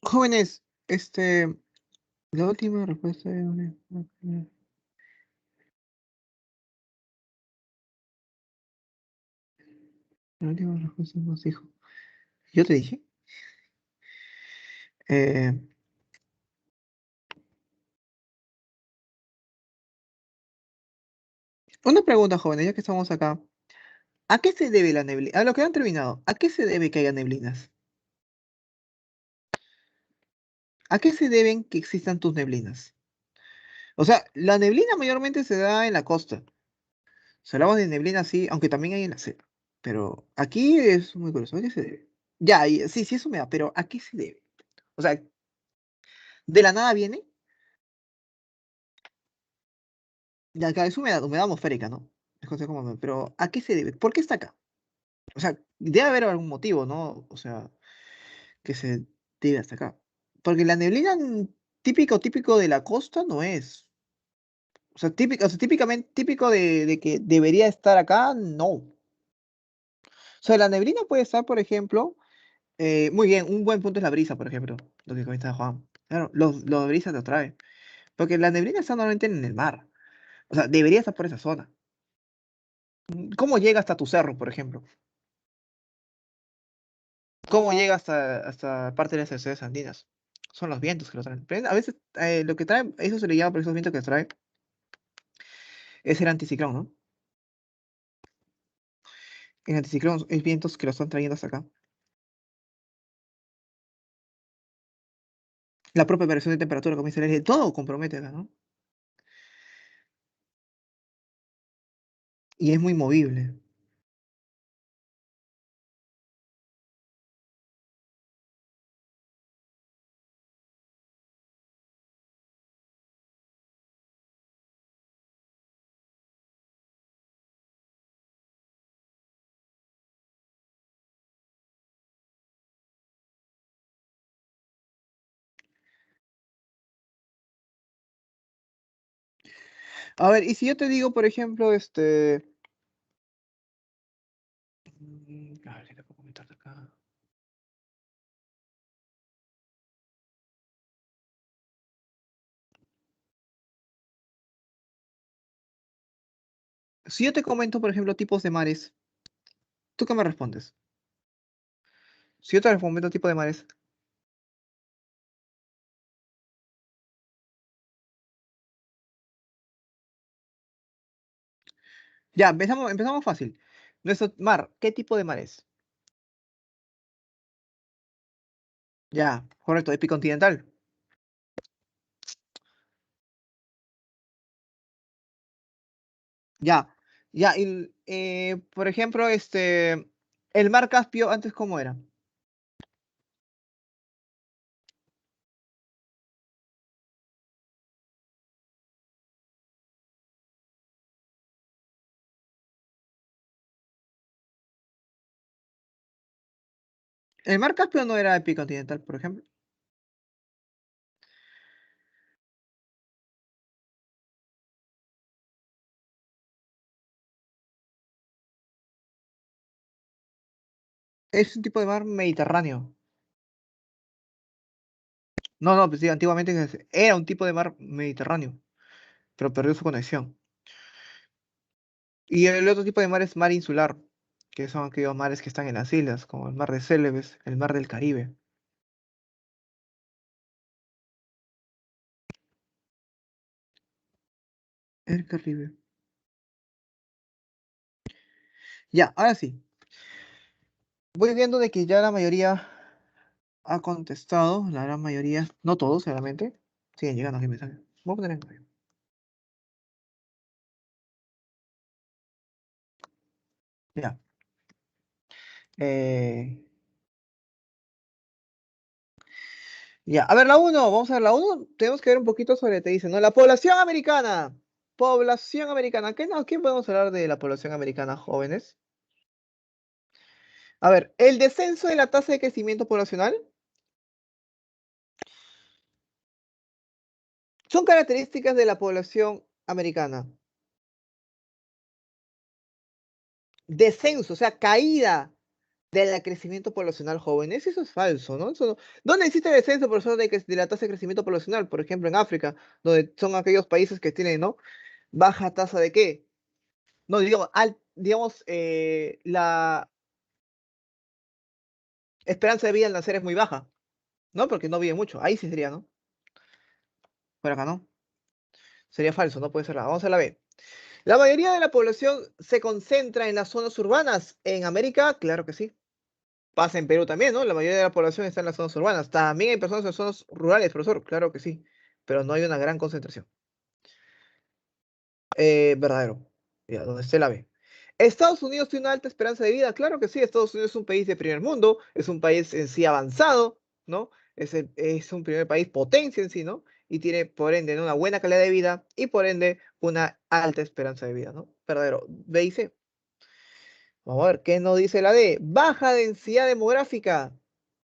Jóvenes, la última respuesta la última respuesta nos dijo. Yo te dije. Eh, una pregunta, jóvenes, ya que estamos acá. ¿A qué se debe la neblina? A lo que han terminado. ¿A qué se debe que haya neblinas? ¿A qué se deben que existan tus neblinas? O sea, la neblina mayormente se da en la costa. Si hablamos de neblina, sí, aunque también hay en la selva. Pero aquí es muy curioso. ¿A qué se debe? Ya, sí, sí, eso me da, pero ¿a qué se debe? O sea, ¿de la nada viene? Ya, acá es humedad atmosférica, ¿no? Es cosa como, pero ¿a qué se debe? ¿Por qué está acá? O sea, debe haber algún motivo, ¿no? O sea, que se debe hasta acá. Porque la neblina típico de la costa no es. O sea, típicamente, típico de que debería estar acá, no. O sea, la neblina puede estar, por ejemplo, muy bien, un buen punto es la brisa, por ejemplo, lo que comentaba Juan. Claro, los brisas te atraen. Porque la neblina está normalmente en el mar. O sea, debería estar por esa zona. ¿Cómo llega hasta tu cerro, por ejemplo? ¿Cómo llega hasta parte de las ciudades andinas? Son los vientos que lo traen. Pero a veces lo que traen, eso se le llama por esos vientos que traen, es el anticiclón, ¿no? El anticiclón es vientos que lo están trayendo hasta acá. La propia variación de temperatura comienza a leer, todo compromete acá, ¿no? Y es muy movible. A ver, y si yo te digo, por ejemplo, a ver, ¿qué te puedo comentar? Si yo te comento, por ejemplo, tipos de mares, ¿tú qué me respondes? Si yo te comento tipo de mares. Ya, empezamos fácil. Nuestro mar, ¿qué tipo de mar es? Ya, correcto, epicontinental. Ya, ya, y, por ejemplo, el mar Caspio, antes, ¿cómo era? El mar Caspio no era epicontinental, por ejemplo. Es un tipo de mar mediterráneo. No, no, pues sí, antiguamente era un tipo de mar mediterráneo, pero perdió su conexión. Y el otro tipo de mar es mar insular, que son aquellos mares que están en las islas, como el mar de Célebes, el mar del Caribe. El Caribe. Ya, ahora sí. Voy viendo de que ya la mayoría ha contestado, la gran mayoría, no todos, claramente. Siguen llegando aquí mensajes. Voy a poner en cambio. Ya. Eh, ya. A ver, la uno, vamos a ver la uno. Tenemos que ver un poquito sobre, te dice, ¿no? La población americana. Población americana. ¿Qué, no? ¿Qué podemos hablar de la población americana, jóvenes? A ver, el descenso de la tasa de crecimiento poblacional son características de la población americana. Descenso, o sea, caída del crecimiento poblacional, jóvenes. Eso es falso, ¿no? ¿Dónde existe el descenso, profesor, de la tasa de crecimiento poblacional? Por ejemplo, en África, donde son aquellos países que tienen, ¿no? Baja tasa de qué? No, digamos, la esperanza de vida al nacer es muy baja, ¿no? Porque no vive mucho. Ahí sí sería, ¿no? Pero acá no. Sería falso, no puede ser la. Vamos a la B. La mayoría de la población se concentra en las zonas urbanas. En América, claro que sí. Pasa en Perú también, ¿no? La mayoría de la población está en las zonas urbanas. También hay personas en zonas rurales, profesor, claro que sí. Pero no hay una gran concentración. Verdadero. Ya, donde esté la B. ¿Estados Unidos tiene una alta esperanza de vida? Claro que sí. Estados Unidos es un país de primer mundo, es un país en sí avanzado, ¿no? Es un primer país potencia en sí, ¿no? Y tiene, por ende, ¿no? Una buena calidad de vida y, por ende, una alta esperanza de vida, ¿no? Verdadero. B y C. Vamos a ver, ¿qué nos dice la D? Baja densidad demográfica.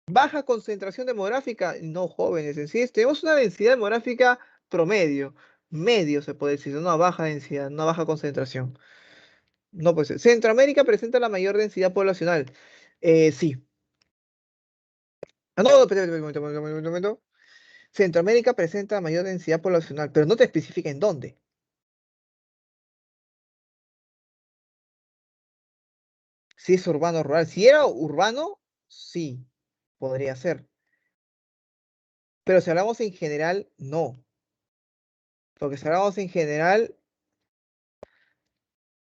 Baja concentración demográfica. No, jóvenes, en sí, tenemos una densidad demográfica promedio. Medio se puede decir, una baja densidad, una baja concentración. No puede ser. Centroamérica presenta la mayor densidad poblacional. Sí. Ah, no, no, espera, un momento, un momento, un momento. Centroamérica presenta mayor densidad poblacional, pero no te especifica en dónde. Si es urbano o rural. Si era urbano, sí, podría ser. Pero si hablamos en general, no. Porque si hablamos en general,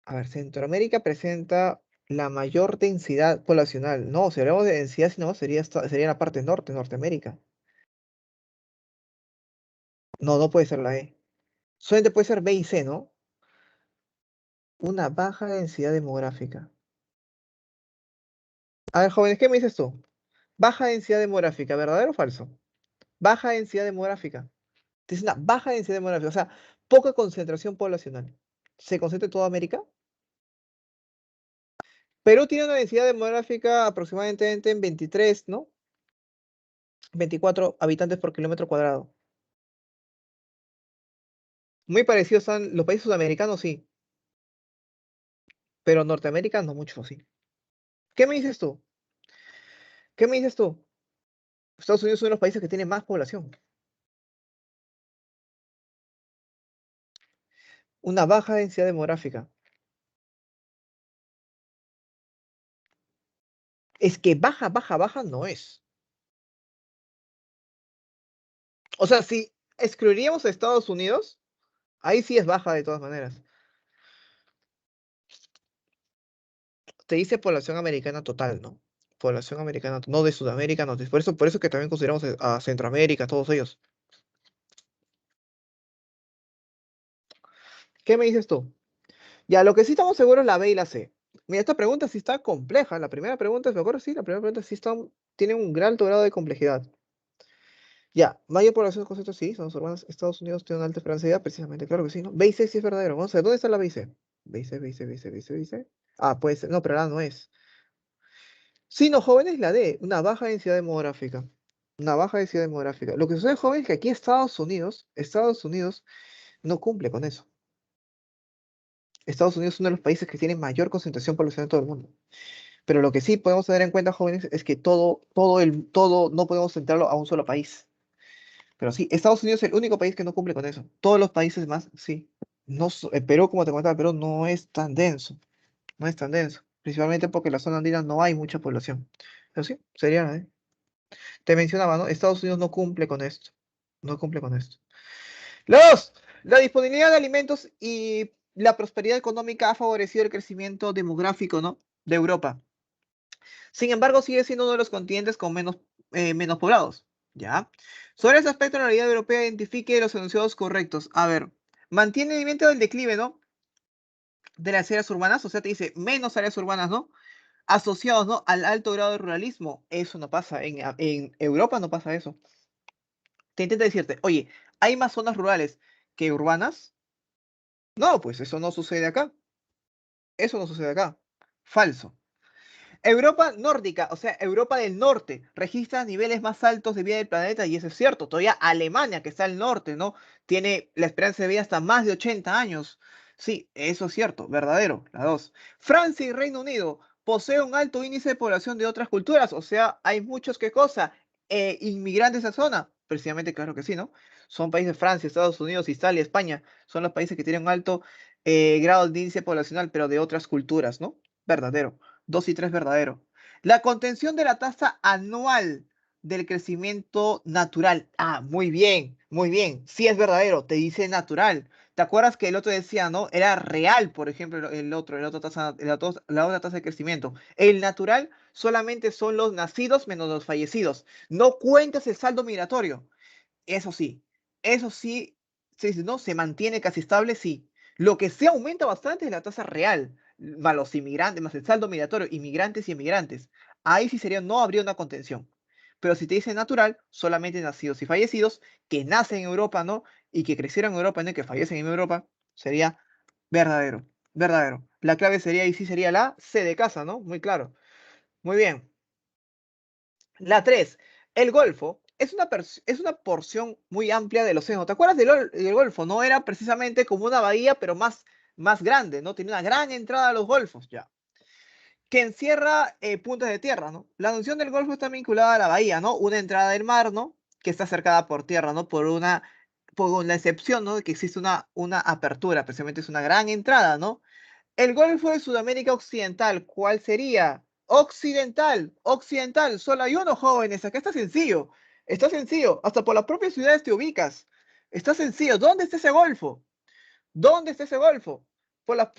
a ver, Centroamérica presenta la mayor densidad poblacional. No, si hablamos de densidad, si no, sería la parte norte, Norteamérica. No, no puede ser la E. Solamente puede ser B y C, ¿no? Una baja densidad demográfica. A ver, jóvenes, ¿qué me dices tú? Baja densidad demográfica, ¿verdadero o falso? Baja densidad demográfica. Es una baja densidad demográfica, o sea, poca concentración poblacional. ¿Se concentra en toda América? Perú tiene una densidad demográfica aproximadamente en 23, ¿no? 24 habitantes por kilómetro cuadrado. Muy parecidos a los países sudamericanos, sí, pero Norteamérica no mucho, sí. ¿Qué me dices tú? ¿Qué me dices tú? Estados Unidos es uno de los países que tiene más población. Una baja densidad demográfica. Es que baja, baja, baja no es. O sea, si excluiríamos a Estados Unidos, ahí sí es baja de todas maneras. Te dice población americana total, ¿no? Población americana, no de Sudamérica, no. Por eso que también consideramos a Centroamérica, todos ellos. ¿Qué me dices tú? Ya, lo que sí estamos seguros es la B y la C. Mira, esta pregunta sí está compleja. La primera pregunta, me acuerdo, sí, la primera pregunta sí tiene un gran alto grado de complejidad. Ya, mayor población de conceptos, sí, son los urbanos. Estados Unidos tiene una alta esperanza de vida, precisamente, claro que sí, ¿no? B y C sí es verdadero. Vamos a ver, ¿dónde está la B y C? B y C, B y C, B y C, B y C, B y C. Ah, puede ser, no, pero la no es. Sí, no, jóvenes, la D, una baja densidad demográfica. Una baja densidad demográfica. Lo que sucede, jóvenes, es que aquí Estados Unidos no cumple con eso. Estados Unidos es uno de los países que tiene mayor concentración poblacional en todo el mundo. Pero lo que sí podemos tener en cuenta, jóvenes, es que todo no podemos centrarlo a un solo país. Pero sí, Estados Unidos es el único país que no cumple con eso. Todos los países más, sí. No, Perú, como te comentaba, Perú no es tan denso. No es tan denso. Principalmente porque en la zona andina no hay mucha población. Pero sí, sería, ¿eh? Te mencionaba, ¿no? Estados Unidos no cumple con esto. No cumple con esto. Los, la disponibilidad de alimentos y la prosperidad económica ha favorecido el crecimiento demográfico, ¿no? De Europa. Sin embargo, sigue siendo uno de los continentes con menos poblados. ¿Ya? Sobre ese aspecto, la realidad europea identifique los enunciados correctos. A ver, mantiene el movimiento del declive, ¿no? De las áreas urbanas, o sea, te dice menos áreas urbanas, ¿no? Asociados, ¿no? Al alto grado de ruralismo. Eso no pasa. En Europa no pasa eso. Te intenta decirte, oye, ¿hay más zonas rurales que urbanas? No, pues eso no sucede acá. Eso no sucede acá. Falso. Europa nórdica, o sea, Europa del norte, registra niveles más altos de vida del planeta y eso es cierto. Todavía Alemania, que está al norte, ¿no? Tiene la esperanza de vida hasta más de 80 años. Sí, eso es cierto, verdadero. La dos. Francia y Reino Unido poseen un alto índice de población de otras culturas, o sea, hay muchos, ¿qué cosa? Inmigrantes a zona. Precisamente, claro que sí, ¿no? Son países Francia, Estados Unidos, Italia, España. Son los países que tienen un alto grado de índice poblacional, pero de otras culturas, ¿no? Verdadero. 2 y 3 verdadero. La contención de la tasa anual del crecimiento natural. Ah, muy bien, muy bien. Sí es verdadero, te dice natural. ¿Te acuerdas que el otro decía, no? Era real, por ejemplo, la otra tasa de crecimiento. El natural solamente son los nacidos menos los fallecidos. No cuentas el saldo migratorio. Eso sí, eso sí, sí, no, se mantiene casi estable, sí. Lo que sí aumenta bastante es la tasa real, más los inmigrantes, más el saldo migratorio, inmigrantes y emigrantes. Ahí sí sería, no habría una contención. Pero si te dice natural, solamente nacidos y fallecidos que nacen en Europa, ¿no? Y que crecieron en Europa, ¿no? Y que fallecen en Europa, sería verdadero, verdadero. La clave sería, ahí sí sería la C de casa, ¿no? Muy claro. Muy bien. La 3, el Golfo es una porción muy amplia del océano. ¿Te acuerdas del Golfo? No era precisamente como una bahía, pero más grande, ¿no? Tiene una gran entrada a los golfos, ya. Que encierra puntas de tierra, ¿no? La noción del Golfo está vinculada a la bahía, ¿no? Una entrada del mar, ¿no? Que está cercada por tierra, ¿no? Por la excepción, ¿no? De que existe una apertura, precisamente es una gran entrada, ¿no? El Golfo de Sudamérica Occidental, ¿cuál sería? Occidental, occidental, solo hay uno, jóvenes. Acá está sencillo, hasta por las propias ciudades te ubicas. Está sencillo, ¿dónde está ese Golfo? ¿Dónde está ese Golfo?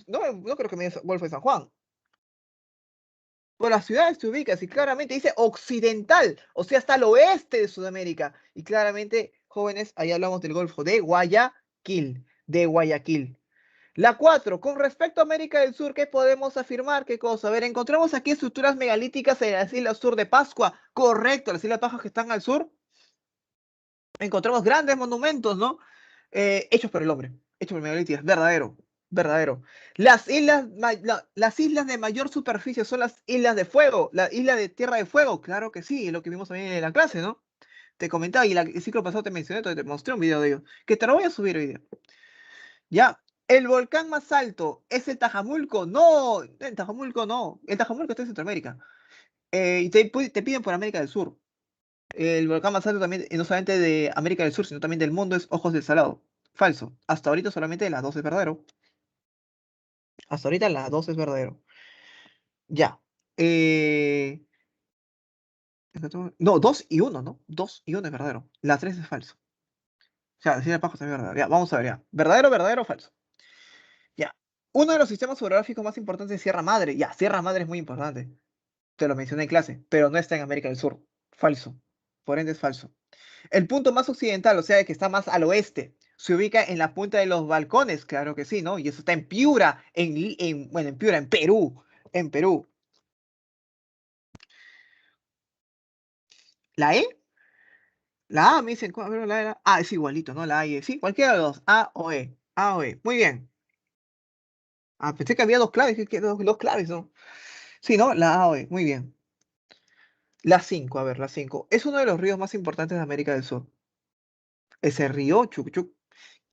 No creo que me diga Golfo de San Juan. Por las ciudades te ubicas y claramente dice occidental, o sea, hasta el oeste de Sudamérica. Y claramente, jóvenes, ahí hablamos del Golfo de Guayaquil, de Guayaquil. La 4, con respecto a América del Sur, ¿qué podemos afirmar? ¿Qué cosa? A ver, encontramos aquí estructuras megalíticas en las islas sur de Pascua. Correcto, las islas Pascua que están al sur. Encontramos grandes monumentos, ¿no? Hechos por el hombre, hechos por megalíticas. Verdadero, verdadero. Las islas de mayor superficie son las islas de fuego, la isla de Tierra de Fuego. Claro que sí, es lo que vimos también en la clase, ¿no? Te comentaba y el ciclo pasado te mencioné, te mostré un video de ello. Que te lo voy a subir hoy día. Ya, el volcán más alto es el Tajamulco. No, el Tajamulco no. El Tajamulco está en Centroamérica. Y te piden por América del Sur. El volcán más alto también, y no solamente de América del Sur, sino también del mundo, es Ojos del Salado. Falso. Hasta ahorita solamente las dos es verdadero. Hasta ahorita las dos es verdadero. Ya. Eh, No, 2 y 1, ¿no? 2 y 1 es verdadero. La 3 es falso. O sea, decir el pajo es verdadero. Ya, vamos a ver ya. ¿Verdadero, verdadero o falso? Ya. Uno de los sistemas orográficos más importantes es Sierra Madre. Ya, Sierra Madre es muy importante. Te lo mencioné en clase, pero no está en América del Sur. Falso. Por ende es falso. El punto más occidental, o sea, el que está más al oeste, se ubica en la punta de los Balcones, claro que sí, ¿no? Y eso está en Piura, bueno, en Piura, en Perú. En Perú. ¿La E? La A me dicen, a ver, Ah, es igualito, ¿no? La A y E. Sí, cualquiera de los dos. A o E. A o E. Muy bien. Ah, pensé que había dos claves, que dos claves, ¿no? Sí, ¿no? La A o E. Muy bien. La 5, a ver, la 5. Es uno de los ríos más importantes de América del Sur. Ese río, Chucuchuc.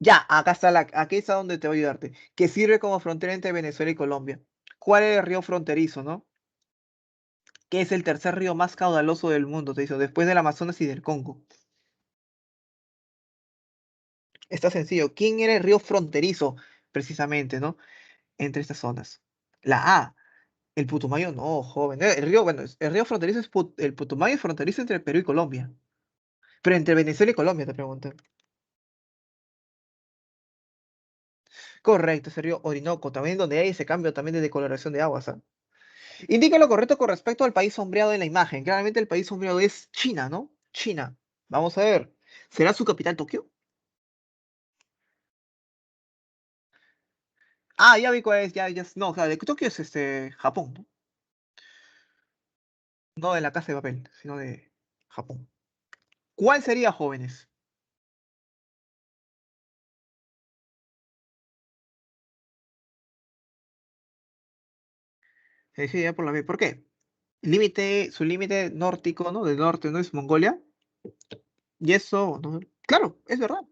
Ya, aquí está donde te voy a ayudarte. Que sirve como frontera entre Venezuela y Colombia. ¿Cuál es el río fronterizo, no? Que es el tercer río más caudaloso del mundo, te dice, después del Amazonas y del Congo. Está sencillo. ¿Quién era el río fronterizo, precisamente, no? Entre estas zonas. La A, el Putumayo, no, joven. El río, bueno, el río fronterizo el Putumayo es fronterizo entre Perú y Colombia. Pero entre Venezuela y Colombia, te pregunto. Correcto, ese río Orinoco, también donde hay ese cambio también de decoloración de aguas. ¿Ah? Indica lo correcto con respecto al país sombreado en la imagen. Claramente el país sombreado es China, ¿no? China. Vamos a ver. ¿Será su capital Tokio? Ah, ya vi cuál es, no, claro, de Tokio es Japón, ¿no? No de la Casa de Papel, sino de Japón. ¿Cuál sería, jóvenes? Se decide ya por la B. ¿Por qué? Su límite nórtico, ¿no? Del norte, ¿no? Es Mongolia. Y eso, ¿no? Claro, es verdad,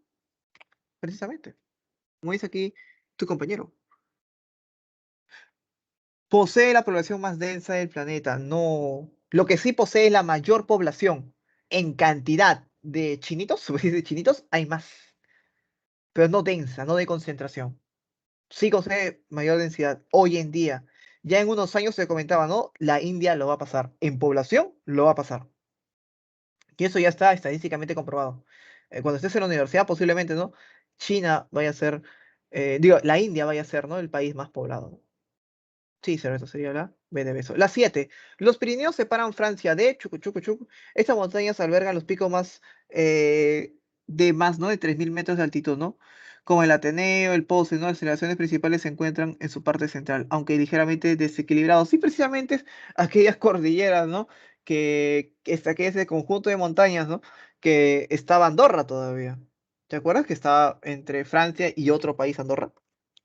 precisamente. Como dice aquí tu compañero. Posee la población más densa del planeta. No. Lo que sí posee es la mayor población. En cantidad de chinitos, de chinitos, hay más. Pero no densa, no de concentración. Sí posee mayor densidad hoy en día. Ya en unos años se comentaba, ¿no? La India lo va a pasar. En población lo va a pasar. Y eso ya está estadísticamente comprobado. Cuando estés en la universidad, posiblemente, ¿no? China vaya a ser, la India vaya a ser, ¿no? El país más poblado. ¿No? Sí, cerveza sería la B de beso. La 7. Los Pirineos separan Francia de Chucu. Estas montañas albergan los picos más, ¿no? De 3000 metros de altitud, ¿no? Como el Ateneo, el Poce, ¿no? Las elevaciones principales se encuentran en su parte central, aunque ligeramente desequilibrados. Sí, precisamente es aquellas cordilleras, ¿no? Que ese conjunto de montañas, ¿no? Que estaba Andorra todavía. ¿Te acuerdas que estaba entre Francia y otro país, Andorra?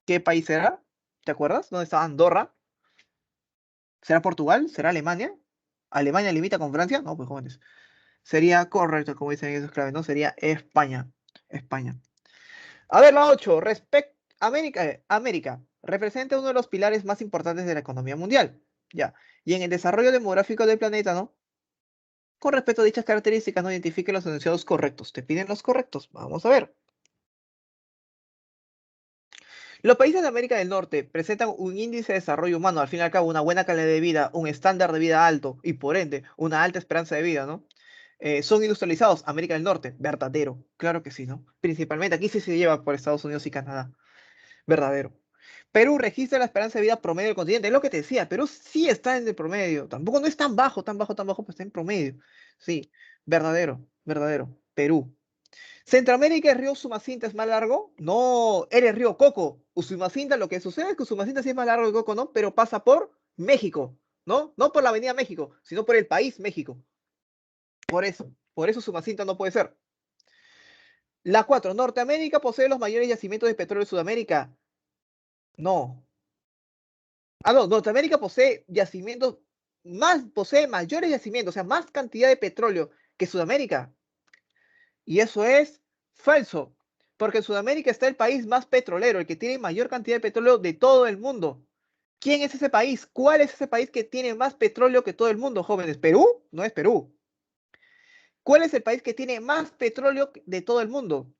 ¿Qué país era? ¿Te acuerdas? ¿Dónde estaba Andorra? ¿Será Portugal? ¿Será Alemania? ¿Alemania limita con Francia? No, pues jóvenes. Sería correcto, como dicen esos claves, ¿no? Sería España. España. A ver, la 8. América representa uno de los pilares más importantes de la economía mundial. Ya. Y en el desarrollo demográfico del planeta, ¿no? Con respecto a dichas características, no identifique los enunciados correctos. Te piden los correctos. Vamos a ver. Los países de América del Norte presentan un índice de desarrollo humano, al fin y al cabo, una buena calidad de vida, un estándar de vida alto y por ende una alta esperanza de vida, ¿no? Son industrializados, América del Norte, verdadero, claro que sí, ¿no? Principalmente aquí sí se lleva por Estados Unidos y Canadá, verdadero. Perú registra la esperanza de vida promedio del continente, es lo que te decía, Perú sí está en el promedio, tampoco no es tan bajo, pero está en promedio, sí, verdadero, Perú. ¿Centroamérica, el río Sumacinta es más largo? No, era el río Coco. Usumacinta, lo que sucede es que Usumacinta sí es más largo que Coco, ¿no? Pero pasa por México, ¿no? No por la avenida México, sino por el país México. Por eso Usumacinta no puede ser. La 4. ¿Norteamérica posee los mayores yacimientos de petróleo de Sudamérica? No. Ah, no, Norteamérica posee mayores yacimientos, o sea, más cantidad de petróleo que Sudamérica. Y eso es falso, porque en Sudamérica está el país más petrolero, el que tiene mayor cantidad de petróleo de todo el mundo. ¿Quién es ese país? ¿Cuál es ese país que tiene más petróleo que todo el mundo, jóvenes? ¿Perú? No es Perú. ¿Cuál es el país que tiene más petróleo de todo el mundo?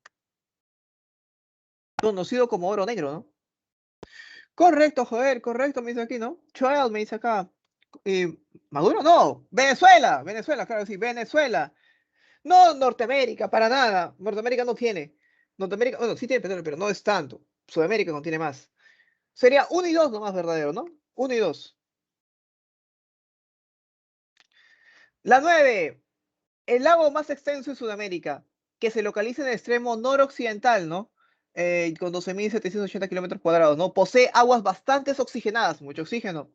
Conocido como oro negro, ¿no? Correcto, joder, correcto, me dice aquí, ¿no? Child me dice acá. ¿Maduro? No. Venezuela. Venezuela, claro, sí. Venezuela. No Norteamérica, para nada. Norteamérica no tiene. Norteamérica, bueno, sí tiene petróleo, pero no es tanto. Sudamérica contiene más. Sería 1 y 2 nomás verdadero, ¿no? 1 y 2. La 9. El lago más extenso en Sudamérica, que se localiza en el extremo noroccidental, ¿no? Con 12.780 kilómetros cuadrados, ¿no? Posee aguas bastante oxigenadas, mucho oxígeno,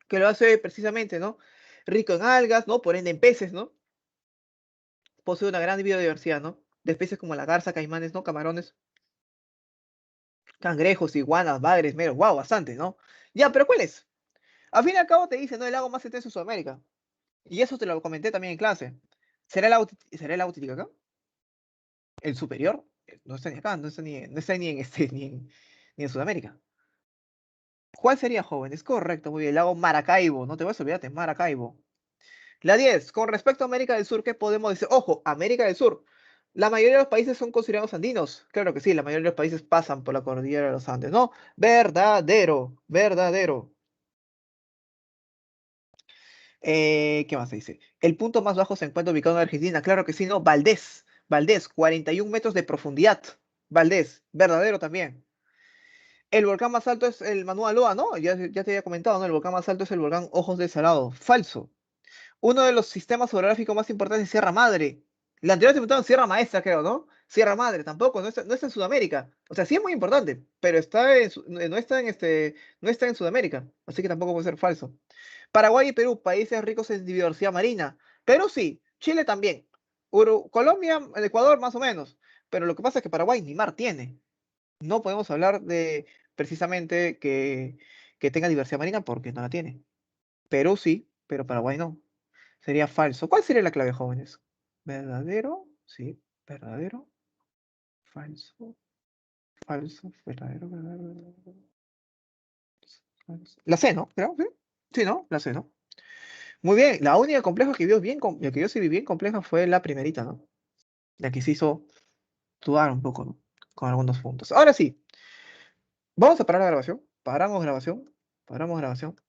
que lo hace precisamente, ¿no? Rico en algas, ¿no? Por ende en peces, ¿no? Posee una gran biodiversidad, ¿no? De especies como la garza, caimanes, ¿no? Camarones, cangrejos, iguanas, bagres, meros, wow, bastante, ¿no? Ya, pero ¿cuál es? Al fin y al cabo te dice, ¿no? El lago más extenso de Sudamérica. Y eso te lo comenté también en clase. ¿Será el lago Titicaca? El superior no está ni acá, no está ni en ni en Sudamérica. ¿Cuál sería, joven? Es correcto, muy bien. El lago Maracaibo, no te vas a olvidarte, Maracaibo. La 10. Con respecto a América del Sur, ¿qué podemos decir? Ojo, América del Sur. La mayoría de los países son considerados andinos. Claro que sí, la mayoría de los países pasan por la cordillera de los Andes, ¿no? Verdadero, verdadero. ¿Qué más se dice? El punto más bajo se encuentra ubicado en Argentina. Claro que sí, ¿no? Valdés. Valdés, 41 metros de profundidad. Valdés, verdadero también. El volcán más alto es el Mauna Loa, ¿no? Ya te había comentado, ¿no? El volcán más alto es el volcán Ojos de Salado. Falso. Uno de los sistemas orográficos más importantes es Sierra Madre. La anterior te preguntaron Sierra Maestra, creo, ¿no? Sierra Madre, tampoco, no está en Sudamérica. O sea, sí es muy importante, pero no está en Sudamérica. Así que tampoco puede ser falso. Paraguay y Perú, países ricos en diversidad marina. Perú sí, Chile también. Colombia, el Ecuador más o menos. Pero lo que pasa es que Paraguay ni mar tiene. No podemos hablar de precisamente que tenga diversidad marina porque no la tiene. Perú sí, pero Paraguay no. Sería falso. ¿Cuál sería la clave, jóvenes? ¿Verdadero? Sí, verdadero. Falso. Falso. Verdadero, verdadero, verdadero. Falso. La C, ¿no? Creo, sí. Sí, ¿no? La C, ¿no? Muy bien. La única compleja que vio bien, la que yo sí vi bien compleja fue la primerita, ¿no? La que se hizo dudar un poco, ¿no? Con algunos puntos. Ahora sí, vamos a parar la grabación. Paramos grabación. Paramos grabación.